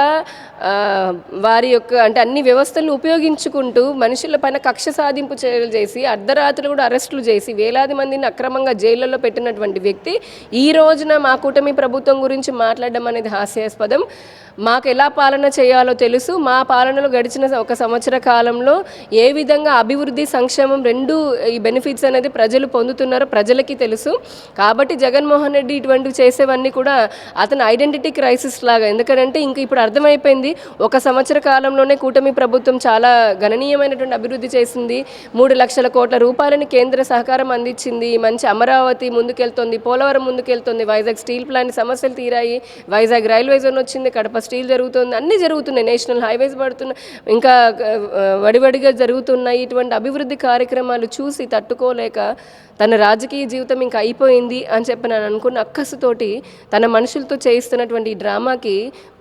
వారి యొక్క అంటే అన్ని వ్యవస్థలను ఉపయోగించుకుంటూ మనుషుల పైన కక్ష సాధింపు చర్యలు చేసి అర్ధరాత్రులు కూడా అరెస్టులు చేసి వేలాది మందిని అక్రమంగా జైళ్లలో పెట్టినటువంటి వ్యక్తి ఈ రోజున మా కూటమి ప్రభుత్వం గురించి మాట్లాడడం అనేది హాస్యాస్పదం. మాకు ఎలా పాలన చేయాలో తెలుసు. మా పాలనలో గడిచిన 1 సంవత్సర కాలంలో ఏ విధంగా అభివృద్ధి సంక్షేమం రెండు ఈ బెనిఫిట్స్ అనేది ప్రజలు పొందుతున్నారో ప్రజలకి తెలుసు. కాబట్టి జగన్మోహన్ రెడ్డి ఇటువంటివి చేసేవన్నీ కూడా అతని ఐడెంటిటీ క్రైసిస్ లాగా. ఎందుకంటే ఇంక ఇప్పుడు అర్థమైపోయింది, 1 సంవత్సర కాలంలోనే కూటమి ప్రభుత్వం చాలా గణనీయమైనటువంటి అభివృద్ధి చేసింది. 3 లక్షల కోట్ల రూపాయలని కేంద్ర సహకారం అందించింది. మంచి అమరావతి ముందుకెళ్తుంది, పోలవరం ముందుకెళ్తుంది, వైజాగ్ స్టీల్ ప్లాంట్ సమస్యలు తీరాయి, వైజాగ్ రైల్వే జోన్ వచ్చింది, కడప స్టీల్ జరుగుతుంది, అన్నీ జరుగుతున్నాయి, నేషనల్ హైవేస్ పడుతున్నాయి, ఇంకా వడివడిగా జరుగుతున్నాయి. ఇటువంటి అభివృద్ధి కార్యక్రమాలు చూసి తట్టుకోలేక తన రాజకీయ జీవితం ఇంకా అయిపోయింది అని చెప్పి నేను అనుకున్న అక్కసుతోటి తన మనుషులతో చేయిస్తున్నటువంటి ఈ డ్రామాకి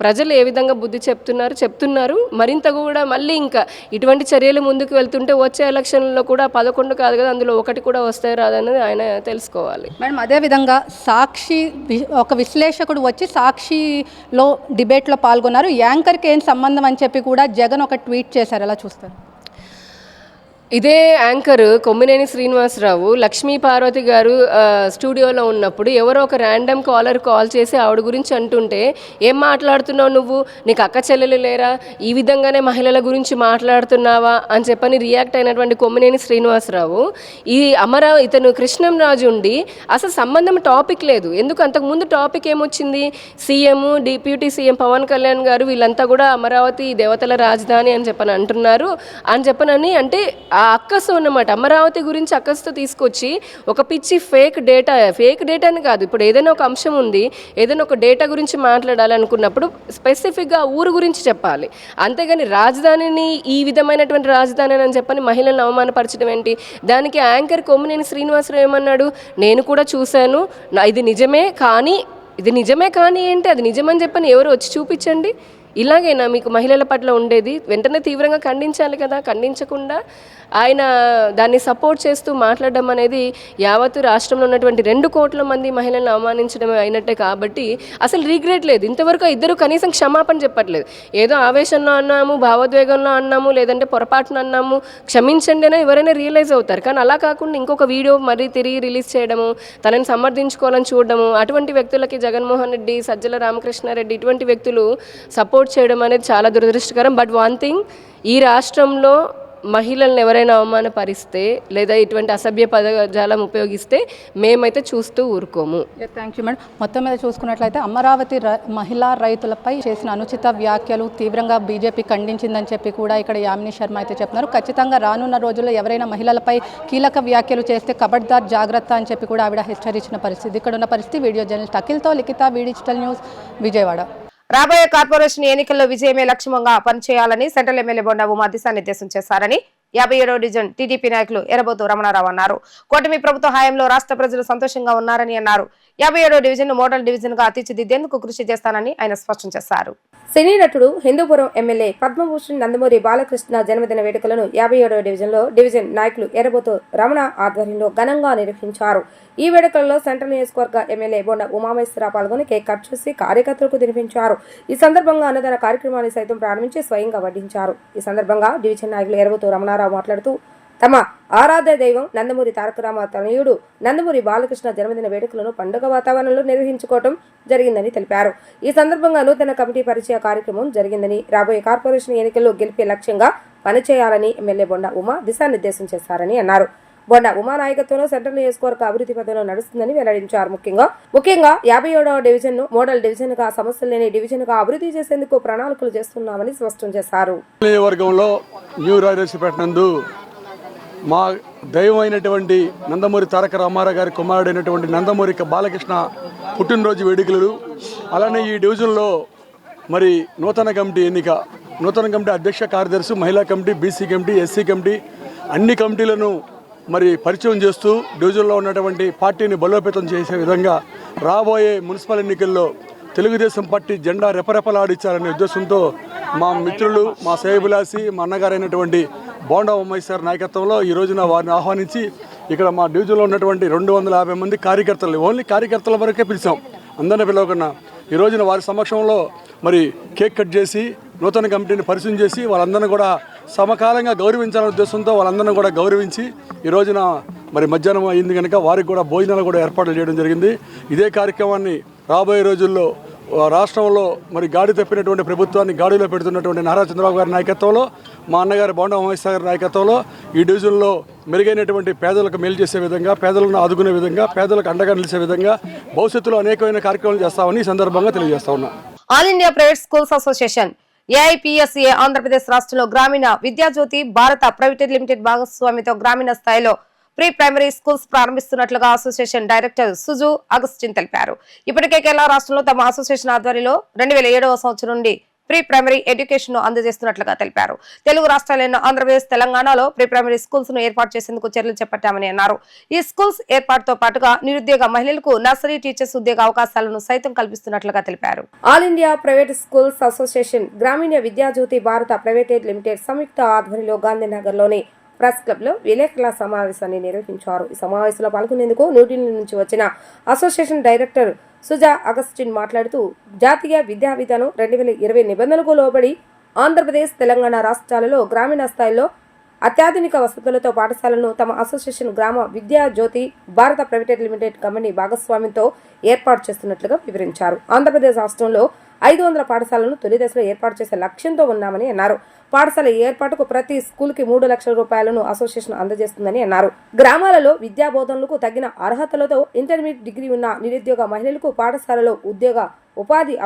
ప్రజలు ఏ విధంగా బుద్ధి చెప్తున్నారు. మరింత కూడా మళ్ళీ ఇంకా ఇటువంటి చర్యలు ముందుకు వెళ్తుంటే వచ్చే ఎలక్షన్లో కూడా 11 కాదు కదా, అందులో 1 కూడా వస్తాయి రాదన్నది ఆయన తెలుసుకోవాలి. మేడం, అదేవిధంగా సాక్షి ఒక విశ్లేషకుడు వచ్చి సాక్షిలో డిబేట్లో పాల్గొన్నారు. యాంకర్కి ఏం సంబంధం అని చెప్పి కూడా జగన్ ఒక ట్వీట్ చేశారు. ఎలా చూస్తారు? ఇదే యాంకర్ కొమ్మినేని శ్రీనివాసరావు లక్ష్మీ పార్వతి గారు స్టూడియోలో ఉన్నప్పుడు ఎవరో ఒక ర్యాండమ్ కాల్ చేసి ఆవిడ గురించి అంటుంటే, ఏం మాట్లాడుతున్నావు నువ్వు, నీకు అక్క చెల్లెలు లేరా, ఈ విధంగానే మహిళల గురించి మాట్లాడుతున్నావా అని చెప్పని రియాక్ట్ అయినటువంటి కొమ్మినేని శ్రీనివాసరావు ఇతను కృష్ణంరాజు ఉండి అసలు సంబంధం టాపిక్ లేదు. ఎందుకు అంతకుముందు టాపిక్ ఏమొచ్చింది, CM deputy CM Pawan Kalyan garu వీళ్ళంతా కూడా అమరావతి దేవతల రాజధాని అని చెప్పని అంటున్నారు అని చెప్పనని, అంటే ఆ అక్కసు అన్నమాట అమరావతి గురించి అక్కసుతో తీసుకొచ్చి ఒక పిచ్చి ఫేక్ డేటాని కాదు, ఇప్పుడు ఏదైనా ఒక అంశం ఉంది, ఏదైనా ఒక డేటా గురించి మాట్లాడాలనుకున్నప్పుడు స్పెసిఫిక్గా ఊరు గురించి చెప్పాలి. అంతేగాని రాజధానిని ఈ విధమైనటువంటి రాజధాని అని చెప్పని మహిళలను అవమానపరచడం ఏంటి? దానికి యాంకర్ కొమ్మినేని శ్రీనివాసరావు ఏమన్నాడు, నేను కూడా చూశాను, ఇది నిజమే కానీ ఏంటి, అది నిజమని చెప్పని ఎవరు వచ్చి చూపించండి. ఇలాగైనా మీకు మహిళల పట్ల ఉండేది? వెంటనే తీవ్రంగా ఖండించాలి కదా. ఖండించకుండా ఆయన దాన్ని సపోర్ట్ చేస్తూ మాట్లాడడం అనేది యావత్తు రాష్ట్రంలో ఉన్నటువంటి 2 కోట్ల మంది మహిళలను అవమానించడం అయినట్టే. కాబట్టి అసలు రీగ్రెట్ లేదు. ఇంతవరకు ఇద్దరు కనీసం క్షమాపణ చెప్పట్లేదు. ఏదో ఆవేశంలో అన్నాము, భావోద్వేగంలో అన్నాము, లేదంటే పొరపాటున అన్నాము, క్షమించండి అయినా ఎవరైనా రియలైజ్ అవుతారు. కానీ అలా కాకుండా ఇంకొక వీడియో మరీ తిరిగి రిలీజ్ చేయడము, తనని సమర్థించుకోవాలని చూడడము, అటువంటి వ్యక్తులకి జగన్మోహన్ రెడ్డి, సజ్జల రామకృష్ణారెడ్డి ఇటువంటి వ్యక్తులు సపోర్ట్ చేయడం అనేది చాలా దురదృష్టకరం. బట్ వన్ థింగ్, ఈ రాష్ట్రంలో మహిళలను ఎవరైనా అవమానపరిస్తే లేదా ఇటువంటి అసభ్య పదజాలం ఉపయోగిస్తే మేమైతే చూస్తూ ఊరుకోము. Thank you madam. మొత్తం మీద చూసుకున్నట్లయితే అమరావతి మహిళా రైతులపై చేసిన అనుచిత వ్యాఖ్యలు తీవ్రంగా బీజేపీ ఖండించిందని చెప్పి కూడా ఇక్కడ యామిని శర్మ అయితే చెప్తున్నారు. ఖచ్చితంగా రానున్న రోజుల్లో ఎవరైనా మహిళలపై కీలక వ్యాఖ్యలు చేస్తే కబడ్దార్ జాగ్రత్త అని చెప్పి కూడా ఆవిడ హెచ్చరించిన పరిస్థితి. ఇక్కడ ఉన్న పరిస్థితి. వీడియో జర్నలిస్ట్ అఖిల్తో లిఖిత, వి డిజిటల్ న్యూస్, విజయవాడ. రాబోయే కార్పొరేషన్ ఎన్నికల్లో విజయమే లక్ష్యంగా పనిచేయాలని సెంట్రల్ ఎమ్మెల్యే బొండా ఉమా దిశానిర్దేశం చేశారని 57వ డివిజన్ టీడీపీ నాయకులు ఎర్రబోతు రమణారావు అన్నారు. కూటమి ప్రభుత్వ హయాంలో రాష్ట్ర ప్రజలు సంతోషంగా ఉన్నారని అన్నారు. 57వ డివిజన్ మోడల్ డివిజన్ గా తీర్చిదిద్దేందుకు కృషి చేస్తానని ఆయన స్పష్టం చేశారు. సినీ నటుడు హిందూపురం ఎమ్మెల్యే పద్మభూషణ్ నందమూరి బాలకృష్ణ జన్మదిన వేడుకలను 57వ డివిజన్లో డివిజన్ నాయకులు ఎర్రబోతు రమణ ఆధ్వర్యంలో ఘనంగా నిర్వహించారు. ఈ వేడుకల్లో సెంట్రల్ నియోజకవర్గ ఎమ్మెల్యే బొండ ఉమామేశ్వరరావు పాల్గొని కేక్ కట్ చేసి కార్యకర్తలకు తినిపించారు. ఈ సందర్భంగా అన్నదాన కార్యక్రమాన్ని సైతం ప్రారంభించి స్వయంగా వడ్డించారు. ఈ సందర్భంగా డివిజన్ నాయకులు ఎర్రబోతు రమణారావు మాట్లాడుతూ తమ ఆరాధ్య దైవం నందమూరి తారక రామ తనయుడు నందమూరి బాలకృష్ణ జన్మదిన వేడుకలను పండుగ వాతావరణంలో నిర్వహించుకోవడం జరిగిందని తెలిపారు. ఈ సందర్భంగా నూతన కమిటీ పరిచయ కార్యక్రమం జరిగిందని, రాబోయే కార్పొరేషన్ ఎన్నికల్లో గెలిపే లక్ష్యంగా పనిచేయాలని ఎమ్మెల్యే బొండ ఉమా దిశానిర్దేశం చేశారని అన్నారు. బొండా ఉమా నాయకత్వంలో సెంట్రల్ నియోజకవర్గ అభివృద్ధి పథంలో నడుస్తుందని వెల్లడించారు. ముఖ్యంగా 57వ డివిజన్ ను మోడల్ డివిజన్ గా సమస్యలు లేని డివిజన్ గా అభివృద్ధి చేసేందుకు ప్రణాళికలు చేస్తున్నామని స్పష్టం చేశారు. నియోజకవర్గంలో న్యూ రాజేశ్వరపేట నందు మా దైవమైనటువంటి నందమూరి తారక రామారావు గారి కుమారుడైనటువంటి నందమూరి బాలకృష్ణ పుట్టినరోజు వేడుకలు, అలానే ఈ డివిజన్లో మరి నూతన కమిటీ ఎన్నిక, నూతన కమిటీ అధ్యక్ష కార్యదర్శి, మహిళా committee, BC committee, SC committee అన్ని కమిటీలను మరి పరిచయం చేస్తూ డివిజన్లో ఉన్నటువంటి పార్టీని బలోపేతం చేసే విధంగా రాబోయే మున్సిపల్ ఎన్నికల్లో తెలుగుదేశం పార్టీ జెండా రెపరెపలాడించాలనే ఉద్దేశంతో మా మిత్రులు, మా శ్రేయభిలాషి, మా అన్నగారైనటువంటి బోండా ఉమేష్ గారి నాయకత్వంలో ఈ రోజున వారిని ఆహ్వానించి ఇక్కడ మా డివిజన్లో ఉన్నటువంటి 250 మంది కార్యకర్తలు, ఓన్లీ కార్యకర్తల వరకే పిలిచాం, అందరిని పిలవకుండా ఈ రోజున వారి సమక్షంలో మరి కేక్ కట్ చేసి నూతన కమిటీని పరిచయం చేసి వాళ్ళందరినీ కూడా సమకాలంగా గౌరవించాలనే ఉద్దేశంతో వాళ్ళందరినీ కూడా గౌరవించి ఈ రోజున మరి మధ్యాహ్నం అయింది కనుక వారికి కూడా భోజనాలు కూడా ఏర్పాట్లు చేయడం జరిగింది. ఇదే కార్యక్రమాన్ని రాబోయే రోజుల్లో రాష్ట్రంలో మరి గాడి తప్పినటువంటి ప్రభుత్వాన్ని గాడిలో పెడుతున్నటువంటి నారా చంద్రబాబు గారి నాయకత్వంలో, మా అన్నగారి బోండా ఉమేష్ గారి నాయకత్వంలో ఈ డివిజన్లో మెరుగైనటువంటి పేదలకు మేలు చేసే విధంగా, పేదలను ఆదుకునే విధంగా, పేదలకు అండగా నిలిచే విధంగా భవిష్యత్తులో అనేకమైన కార్యక్రమాలు చేస్తామని ఈ సందర్భంగా తెలియజేస్తా ఉన్నా. All India private schools association AIPSA Andhra Pradesh రాష్ట్రంలో గ్రామీణ విద్యాజ్యోతి భారత ప్రైవేట్ లిమిటెడ్ భాగస్వామితో గ్రామీణ స్థాయిలో ప్రీ ప్రైమరీ స్కూల్స్ ప్రారంభిస్తున్నట్లుగా అసోసియేషన్ డైరెక్టర్ సుజు అగస్టిన్ తెలిపారు. ఇప్పటికే కేరళ రాష్ట్రంలో తమ అసోసియేషన్ ఆధ్వర్యంలో 2007వ సంవత్సరం నుండి ప్రీ ప్రైమరీ ఎడ్యుకేషన్ ను అందజేస్తున్నట్లుగా తెలిపారు. తెలుగు రాష్ట్రాలైన ఆంధ్రప్రదేశ్, తెలంగాణలో ప్రీ ప్రైమరీ స్కూల్స్ ను ఏర్పాటు చేసేందుకు చర్యలు చేపట్టామని అన్నారు. ఈ స్కూల్స్ ఏర్పాటుతో పాటుగా నిరుద్యోగ మహిళలకు నర్సరీ టీచర్స్ ఉద్యోగ అవకాశాలను సైతం కల్పిస్తున్నట్లుగా తెలిపారు. All India private schools association గ్రామీణ విద్యాజ్యోతి భారత ప్రైవేట్ లిమిటెడ్ సంయుక్త ఆధ్వర్యంలో గాంధీనగర్ లోని ప్రెస్ క్లబ్ లో విలేకరుల సమావేశాన్ని నిర్వహించారు. ఈ సమావేశంలో పాల్గొనేందుకు న్యూఢిల్లీ నుంచి వచ్చిన అసోసియేషన్ డైరెక్టర్ సుజా అగస్టిన్ మాట్లాడుతూ జాతీయ విద్యా విధానం 2020 నిబంధనలకు లోబడి ఆంధ్రప్రదేశ్, తెలంగాణ రాష్ట్రాలలో గ్రామీణ స్థాయిలో అత్యాధునిక వసతులతో పాఠశాలను తమ అసోసియేషన్ గ్రామ విద్యా జ్యోతి భారత ప్రైవేట్ లిమిటెడ్ కంపెనీ భాగస్వామ్యంతో ఏర్పాటు చేస్తున్నట్లుగా వివరించారు. ఆంధ్రప్రదేశ్ రాష్ట్రంలో 500 పాఠశాలను తొలి దశలో ఏర్పాటు చేసే లక్ష్యంతో ఉన్నామని అన్నారు. పాఠశాల ఏర్పాటుకు ప్రతి స్కూల్ కి 3 లక్షల రూపాయలను అసోసియేషన్ అందజేస్తుందని అన్నారు. గ్రామాలలో విద్యా బోధనలకు తగిన అర్హతలతో ఇంటర్మీడియట్ డిగ్రీ ఉన్న నిరుద్యోగ మహిళలకు పాఠశాలలో ఉపాధి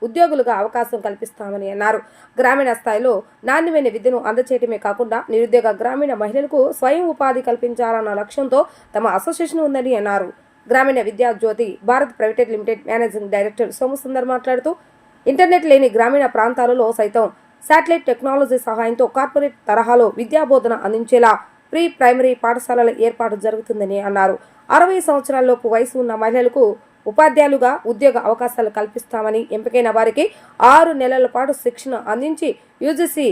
ఉద్యోగులుగా అవకాశం కల్పిస్తామని అన్నారు. గ్రామీణ స్థాయిలో నాణ్యమైన విద్యను అందచేయటమే కాకుండా నిరుద్యోగ గ్రామీణ మహిళలకు స్వయం ఉపాధి కల్పించాలన్న లక్ష్యంతో తమ అసోసియేషన్ ఉందని అన్నారు. Grameena Vidya Jyothi Bharat private limited managing director Somasundar మాట్లాడుతూ ఇంటర్నెట్ లేని గ్రామీణ ప్రాంతాలలో సైతం శాటిలైట్ టెక్నాలజీ సహాయంతో కార్పొరేట్ తరహాలో విద్యా బోధన అందించేలా ప్రీ ప్రైమరీ పాఠశాలల ఏర్పాటు జరుగుతుందని అన్నారు. 60 సంవత్సరాలలోపు వయసు ఉన్న మహిళలకు ఉపాధ్యాయులుగా ఉద్యోగ అవకాశాలు కల్పిస్తామని, ఎంపికైన వారికి 6 నెలల పాటు శిక్షణ అందించి యూజీసీ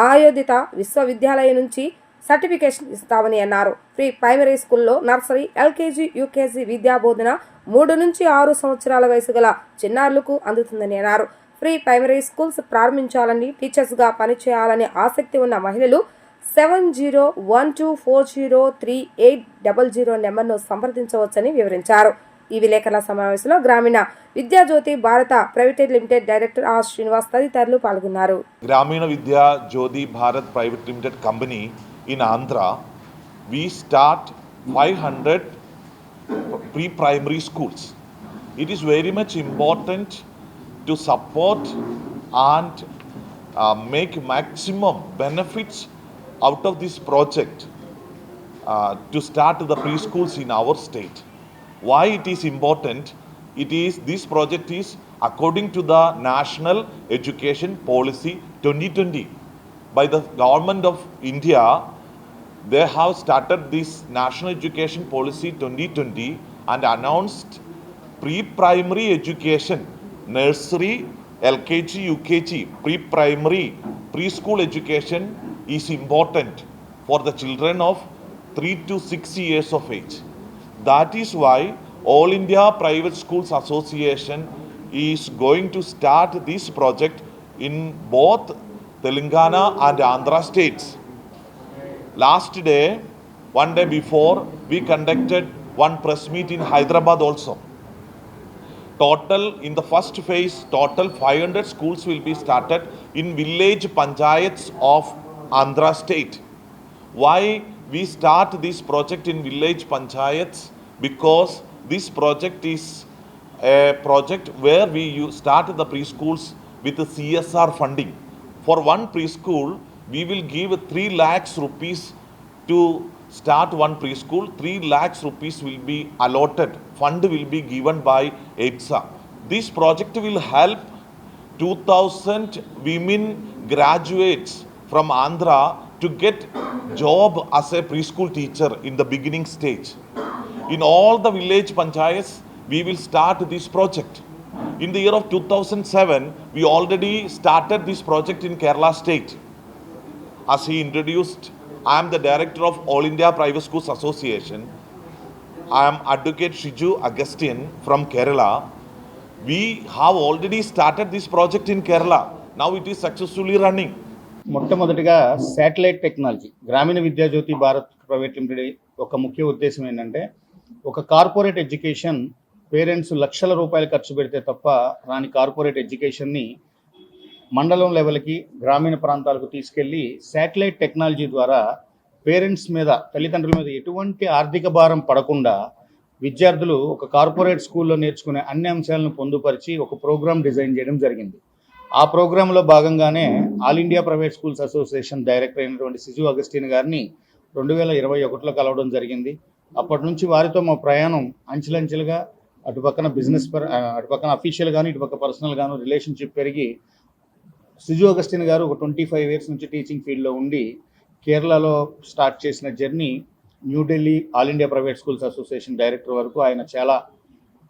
ఆయోజిత విశ్వవిద్యాలయం నుంచి సర్టిఫికేషన్ ఇస్తామని అన్నారు. ప్రీ ప్రైమరీ స్కూల్లో నర్సరీ, ఎల్కేజీ, యూకేజీ విద్యా బోధన 3 నుంచి 6 సంవత్సరాల వయసు గల చిన్నారులకు అందుతుందని అన్నారు. ప్రీ ప్రైమరీ స్కూల్స్ ప్రారంభించాలని, టీచర్స్ గా పనిచేయాలని ఆసక్తి ఉన్న మహిళలు 7012403800 నెంబర్ను సంప్రదించవచ్చని వివరించారు. ఈ విలేకరుల సమావేశంలో Grameena Vidyajyothi Bharat private limited director R Srinivas తదితరులు పాల్గొన్నారు. Grameena Vidya Jyothi Bharat private limited company in Andhra, we start 500 pre-primary schools. It is very much important to support and make maximum benefits out of this project to start the preschools in our state. Why it is important? This project is according to the National Education Policy 2020 by the Government of India. They have started this National Education Policy 2020 and announced pre-primary education, nursery, LKG, UKG, pre-primary, preschool education is important for the children of 3 to 6 years of age. That is why All India Private Schools Association is going to start this project in both Telangana and Andhra states. Last day, one day before, we conducted one press meet in Hyderabad also. Total, in the first phase, total 500 schools will be started in village panchayats of Andhra state. Why we start this project in village panchayats because this project is a project where we start the preschools with the CSR funding. For one preschool, we will give 3 lakhs rupees to start one preschool. 3 lakhs rupees will be allotted. Fund will be given by EPSA. This project will help 2,000 women graduates from Andhra to get job as a preschool teacher in the beginning stage. In all the village panchayats, we will start this project. In the year of 2007, we already started this project in Kerala state. As he introduced, I am the director of All India Private Schools Association. I am Advocate Shiju Agustin from Kerala. We have already started this project in Kerala. Now it is successfully running. మొట్టమొదటిగా satellite technology గ్రామీణ Vidyajyothi Bharat private limited ఒక ముఖ్య ఉద్దేశం ఏంటంటే ఒక corporate education parents లక్షల రూపాయలు ఖర్చు పెడితే తప్ప రాని కార్పొరేట్ ఎడ్యుకేషన్ని మండలం లెవెల్కి గ్రామీణ ప్రాంతాలకు తీసుకెళ్ళి శాటిలైట్ టెక్నాలజీ ద్వారా పేరెంట్స్ మీద తల్లిదండ్రుల మీద ఎటువంటి ఆర్థిక భారం పడకుండా విద్యార్థులు ఒక కార్పొరేట్ స్కూల్లో నేర్చుకునే అన్ని అంశాలను పొందుపరిచి ఒక ప్రోగ్రామ్ డిజైన్ చేయడం జరిగింది. ఆ ప్రోగ్రాంలో భాగంగానే all India private schools association director అయినటువంటి సిజు అగస్టిన్ గారిని 2021లో కలవడం జరిగింది. అప్పటి నుంచి వారితో మా ప్రయాణం అంచెలంచెలుగా అటుపక్కన అటుపక్కన అఫీషియల్ గాను ఇటుపక్క పర్సనల్ గాను రిలేషన్షిప్ పెరిగి సిజు అగస్టిన్ గారు ఒక 25 years నుంచి టీచింగ్ ఫీల్డ్లో ఉండి కేరళలో స్టార్ట్ చేసిన journey New Delhi all India private schools association director వరకు ఆయన చాలా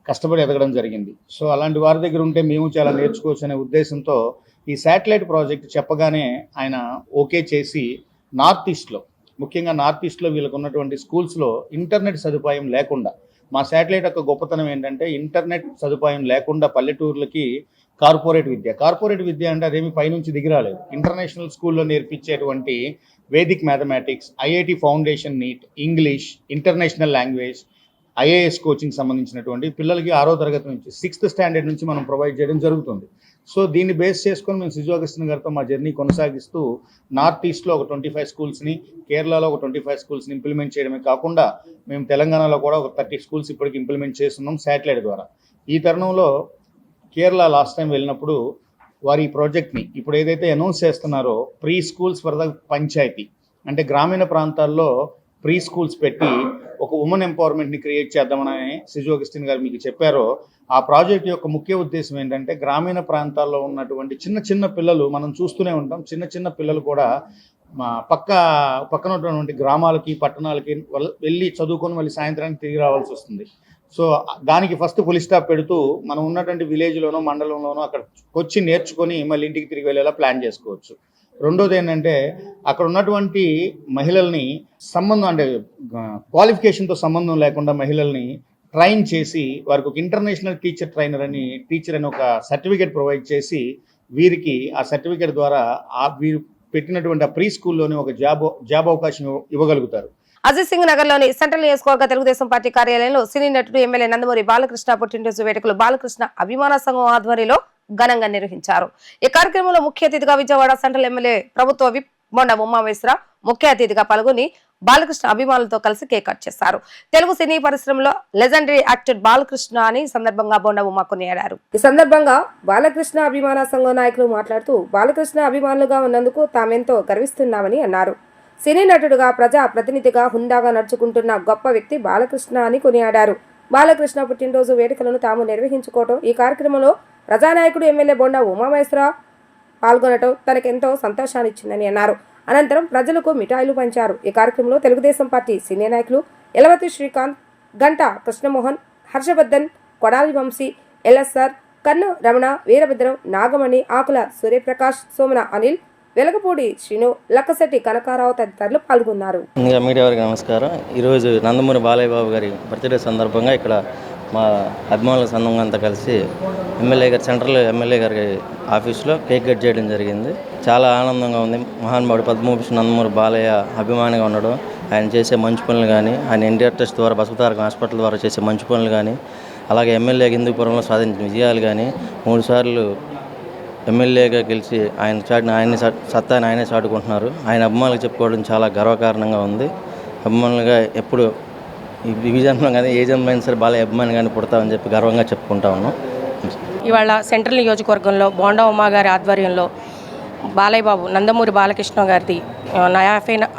కష్టపడి ఎదగడం జరిగింది. సో అలాంటి వారి దగ్గర ఉంటే మేము చాలా నేర్చుకోవచ్చు అనే ఉద్దేశంతో ఈ శాటిలైట్ ప్రాజెక్ట్ చెప్పగానే ఆయన ఓకే చేసి నార్త్ ఈస్ట్లో వీళ్ళకు ఉన్నటువంటి స్కూల్స్లో ఇంటర్నెట్ సదుపాయం లేకుండా, మా శాటిలైట్ యొక్క గొప్పతనం ఏంటంటే ఇంటర్నెట్ సదుపాయం లేకుండా పల్లెటూర్లకి కార్పొరేట్ విద్య అంటే అదేమి పైనుంచి దిగిరాలేదు. ఇంటర్నేషనల్ స్కూల్లో నేర్పించేటువంటి Vedic mathematics, IIT foundation, NEET, English, international language, IAS coaching సంబంధించినటువంటి పిల్లలకి 6వ తరగతి నుంచి 6th standard నుంచి మనం ప్రొవైడ్ చేయడం జరుగుతుంది. సో దీన్ని బేస్ చేసుకొని మేము సిజు అగస్టిన్ గారితో మా జర్నీ కొనసాగిస్తూ నార్త్ ఈస్ట్లో ఒక 25 schools-ని, కేరళలో ఒక 25 schools-ని ఇంప్లిమెంట్ చేయడమే కాకుండా మేము తెలంగాణలో కూడా ఒక 30 schools ఇప్పటికి ఇంప్లిమెంట్ చేస్తున్నాం శాటిలైట్ ద్వారా. ఈ తరుణంలో కేరళ లాస్ట్ టైం వెళ్ళినప్పుడు వారి ఈ ప్రాజెక్ట్ని ఇప్పుడు ఏదైతే అనౌన్స్ చేస్తున్నారో preschools for the panchayati అంటే గ్రామీణ ప్రాంతాల్లో ప్రీ స్కూల్స్ పెట్టి ఒక ఉమెన్ ఎంపవర్మెంట్ని క్రియేట్ చేద్దామని సిజు అగస్టిన్ గారు మీకు చెప్పారో, ఆ ప్రాజెక్ట్ యొక్క ముఖ్య ఉద్దేశం ఏంటంటే గ్రామీణ ప్రాంతాల్లో ఉన్నటువంటి చిన్న పిల్లలు మనం చూస్తూనే ఉంటాం. చిన్న పిల్లలు కూడా మా పక్కన ఉన్నటువంటి గ్రామాలకి, పట్టణాలకి వెళ్ళి చదువుకొని మళ్ళీ సాయంత్రానికి తిరిగి రావాల్సి వస్తుంది. సో దానికి ఫస్ట్ ఫుల్ స్టాప్ పెడుతూ మనం ఉన్నటువంటి విలేజ్లోనో మండలంలోనో అక్కడ వచ్చి నేర్చుకొని మళ్ళీ ఇంటికి తిరిగి వెళ్ళేలా ప్లాన్ చేసుకోవచ్చు. రెండోది ఏంటంటే అక్కడ ఉన్నటువంటి మహిళల్ని క్వాలిఫికేషన్తో సంబంధం లేకుండా మహిళల్ని ట్రైన్ చేసి వారికి ఒక ఇంటర్నేషనల్ టీచర్ అని ఒక సర్టిఫికేట్ ప్రొవైడ్ చేసి వీరికి ఆ సర్టిఫికేట్ ద్వారా వీరు పెట్టినటువంటి ఆ ప్రీ స్కూల్లోనే ఒక జాబ్ అవకాశం ఇవ్వగలుగుతారు. అజిత్ సింగ్ నగర్ లోని సెంట్రల్ నియోజకవర్గ తెలుగుదేశం పార్టీ కార్యాలయంలో సినీ నటుడు ఎమ్మెల్యే నందమూరి బాలకృష్ణ పుట్టినరోజు వేడుకలు బాలకృష్ణ అభిమాన సంఘం ఆధ్వర్యంలో ఘనంగా నిర్వహించారు. ఈ కార్యక్రమంలో ముఖ్య అతిథిగా విజయవాడ సెంట్రల్ ఎమ్మెల్యే ప్రభుత్వ విప్ బొండ ఉమామేశ్వర ముఖ్య అతిథిగా పాల్గొని బాలకృష్ణ అభిమానులతో కలిసి కేక్ కట్ చేశారు. తెలుగు సినీ పరిశ్రమలో లెజెండరీ యాక్టర్ బాలకృష్ణ అని సందర్భంగా బొండ ఉమా కొనియాడారు. ఈ సందర్భంగా బాలకృష్ణ అభిమాన సంఘం నాయకులు మాట్లాడుతూ బాలకృష్ణ అభిమానులుగా ఉన్నందుకు తామెంతో గర్విస్తున్నామని అన్నారు. సినీ నటుడుగా ప్రజా ప్రతినిధిగా హుందాగా నడుచుకుంటున్న గొప్ప వ్యక్తి బాలకృష్ణ అని కొనియాడారు. బాలకృష్ణ పుట్టినరోజు వేడుకలను తాము నిర్వహించుకోవటం, ఈ కార్యక్రమంలో ప్రజానాయకుడు ఎమ్మెల్యే బొండ ఉమామేశ్వర పాల్గొనడం తనకెంతో సంతోషాన్నిచ్చిందని అన్నారు. అనంతరం ప్రజలకు మిఠాయిలు పంచారు. ఈ కార్యక్రమంలో తెలుగుదేశం పార్టీ సీనియర్ నాయకులు ఎలవతి శ్రీకాంత్, గంటా కృష్ణమోహన్, హర్షవర్ధన్, కొడాలి వంశీ, ఎల్ఎస్ఆర్, కన్ను రమణ, వీరభద్రం, నాగమణి, ఆకుల సూర్యప్రకాష్, సోమన అనిల్, వెలగపూడి శ్రీను, లక్కశెట్టి కనకారావు తదితరులు పాల్గొన్నారు. మీడియా వారికి నమస్కారం. ఈరోజు నందమూరి బాలయ్య బాబు గారి బర్త్డే సందర్భంగా ఇక్కడ మా అభిమానుల సంఘం అంతా కలిసి సెంట్రల్ ఎమ్మెల్యే గారి ఆఫీస్లో కేక్ కట్ చేయడం జరిగింది. చాలా ఆనందంగా ఉంది. మహానుభావుడు పద్మభూషణ్ నందమూరి బాలయ్య అభిమానిగా ఉండడం, ఆయన చేసే మంచి పనులు కానీ, ఆయన ఎన్టీఆర్ ట్రస్ట్ ద్వారా బసవతారకం హాస్పిటల్ ద్వారా చేసే మంచి పనులు కానీ, అలాగే ఎమ్మెల్యేగా హిందూపురంలో సాధించిన విజయాలు కానీ, 3 సార్లు ఎమ్మెల్యేగా గెలిచి ఆయన్ని సత్తాన్ని ఆయనే చాటుకుంటున్నారు. ఆయన అభిమానులకు చెప్పుకోవడం చాలా గర్వకారణంగా ఉంది. అభిమానులుగా ఎప్పుడు ఈ జన్మలో కానీ ఏ జన్మ అయినా సరే బాలయ్య అభిమాని కానీ పుడతామని చెప్పి గర్వంగా చెప్పుకుంటా ఉన్నాం. ఇవాళ సెంట్రల్ నియోజకవర్గంలో బోండా ఉమా గారి ఆధ్వర్యంలో బాలయ్య బాబు నందమూరి బాలకృష్ణ గారిది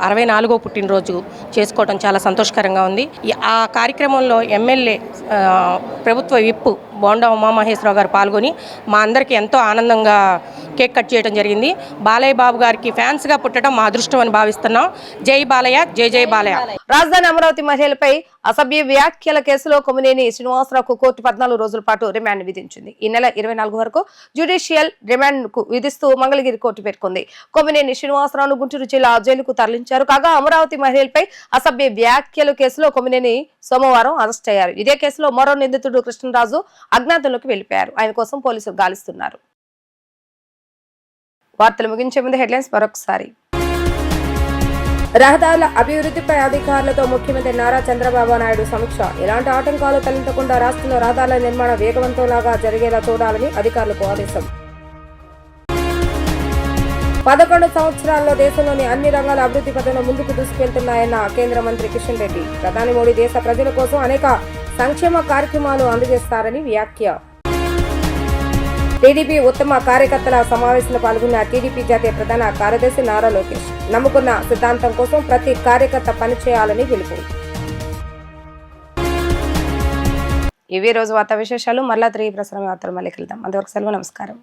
64వ పుట్టినరోజు చేసుకోవడం చాలా సంతోషకరంగా ఉంది. ఆ కార్యక్రమంలో ఎమ్మెల్యే ప్రభుత్వ విప్ బోండా ఉమామహేశ్వరరావు గారు పాల్గొని మా అందరికీ ఎంతో ఆనందంగా కేక్ కట్ చేయడం జరిగింది. బాలయ్య బాబు గారికి ఫ్యాన్స్గా పుట్టడం మా అదృష్టం అని భావిస్తున్నాం. జై బాలయ్య, జై జై బాలయ్య. రాజధాని అమరావతి మహిళలపై అసభ్య వ్యాఖ్యల కేసులో కొమ్మినేని శ్రీనివాసరావుకు కోర్టు 14 రోజుల పాటు రిమాండ్ విధించింది. ఈ నెల 24 వరకు జ్యుడిషియల్ రిమాండ్ కు విధిస్తూ మంగళగిరి కోర్టు పేర్కొంది. కొమ్మినేని శ్రీనివాసరావును గుంటూరు జిల్లా జైలుకు తరలించారు. కాగా అమరావతి మహిళలపై అసభ్య వ్యాఖ్యల కేసులో కొమ్మినేని సోమవారం అరెస్ట్ అయ్యారు. ఇదే కేసులో మరో నిందితుడు కృష్ణరాజు అజ్ఞాతంలోకి వెళ్లిపోయారు. ఆయన కోసం పోలీసులు గాలిస్తున్నారు. వార్తలు ముగించే ముందు హెడ్లైన్స్ మరొకసారి. రహదారుల అభివృద్ధిపై అధికారులతో ముఖ్యమంత్రి నారా చంద్రబాబు నాయుడు సమీక్ష. ఎలాంటి ఆటంకాలు తలెత్తకుండా రాష్ట్రంలో రహదారుల నిర్మాణం వేగవంతంగా జరిగేలా చూడాలని అధికారులకు ఆదేశం. 11 సంవత్సరాల్లో దేశంలోని అన్ని రంగాల అభివృద్ధి పథంలో ముందుకు దూసుకెళ్తున్నాయన్న కేంద్ర మంత్రి కిషన్ రెడ్డి. ప్రధాని మోడీ దేశ ప్రజల కోసం అనేక సంక్షేమ కార్యక్రమాలు అందజేస్తారని వ్యాఖ్య. టీడీపీ ఉత్తమ కార్యకర్తల సమావేశంలో పాల్గొన్న టీడీపీ జాతీయ ప్రధాన కార్యదర్శి నారా లోకేష్. నమ్ముకున్న సిద్ధాంతం కోసం ప్రతి కార్యకర్త పనిచేయాలని పిలుపు. ఇవి రోజు వార్తా విశేషాలు. మరలా 3 ప్రసారం వార్తలు మళ్ళీ కలుద్దాం. అంతవరకు సెలవు. నమస్కారం.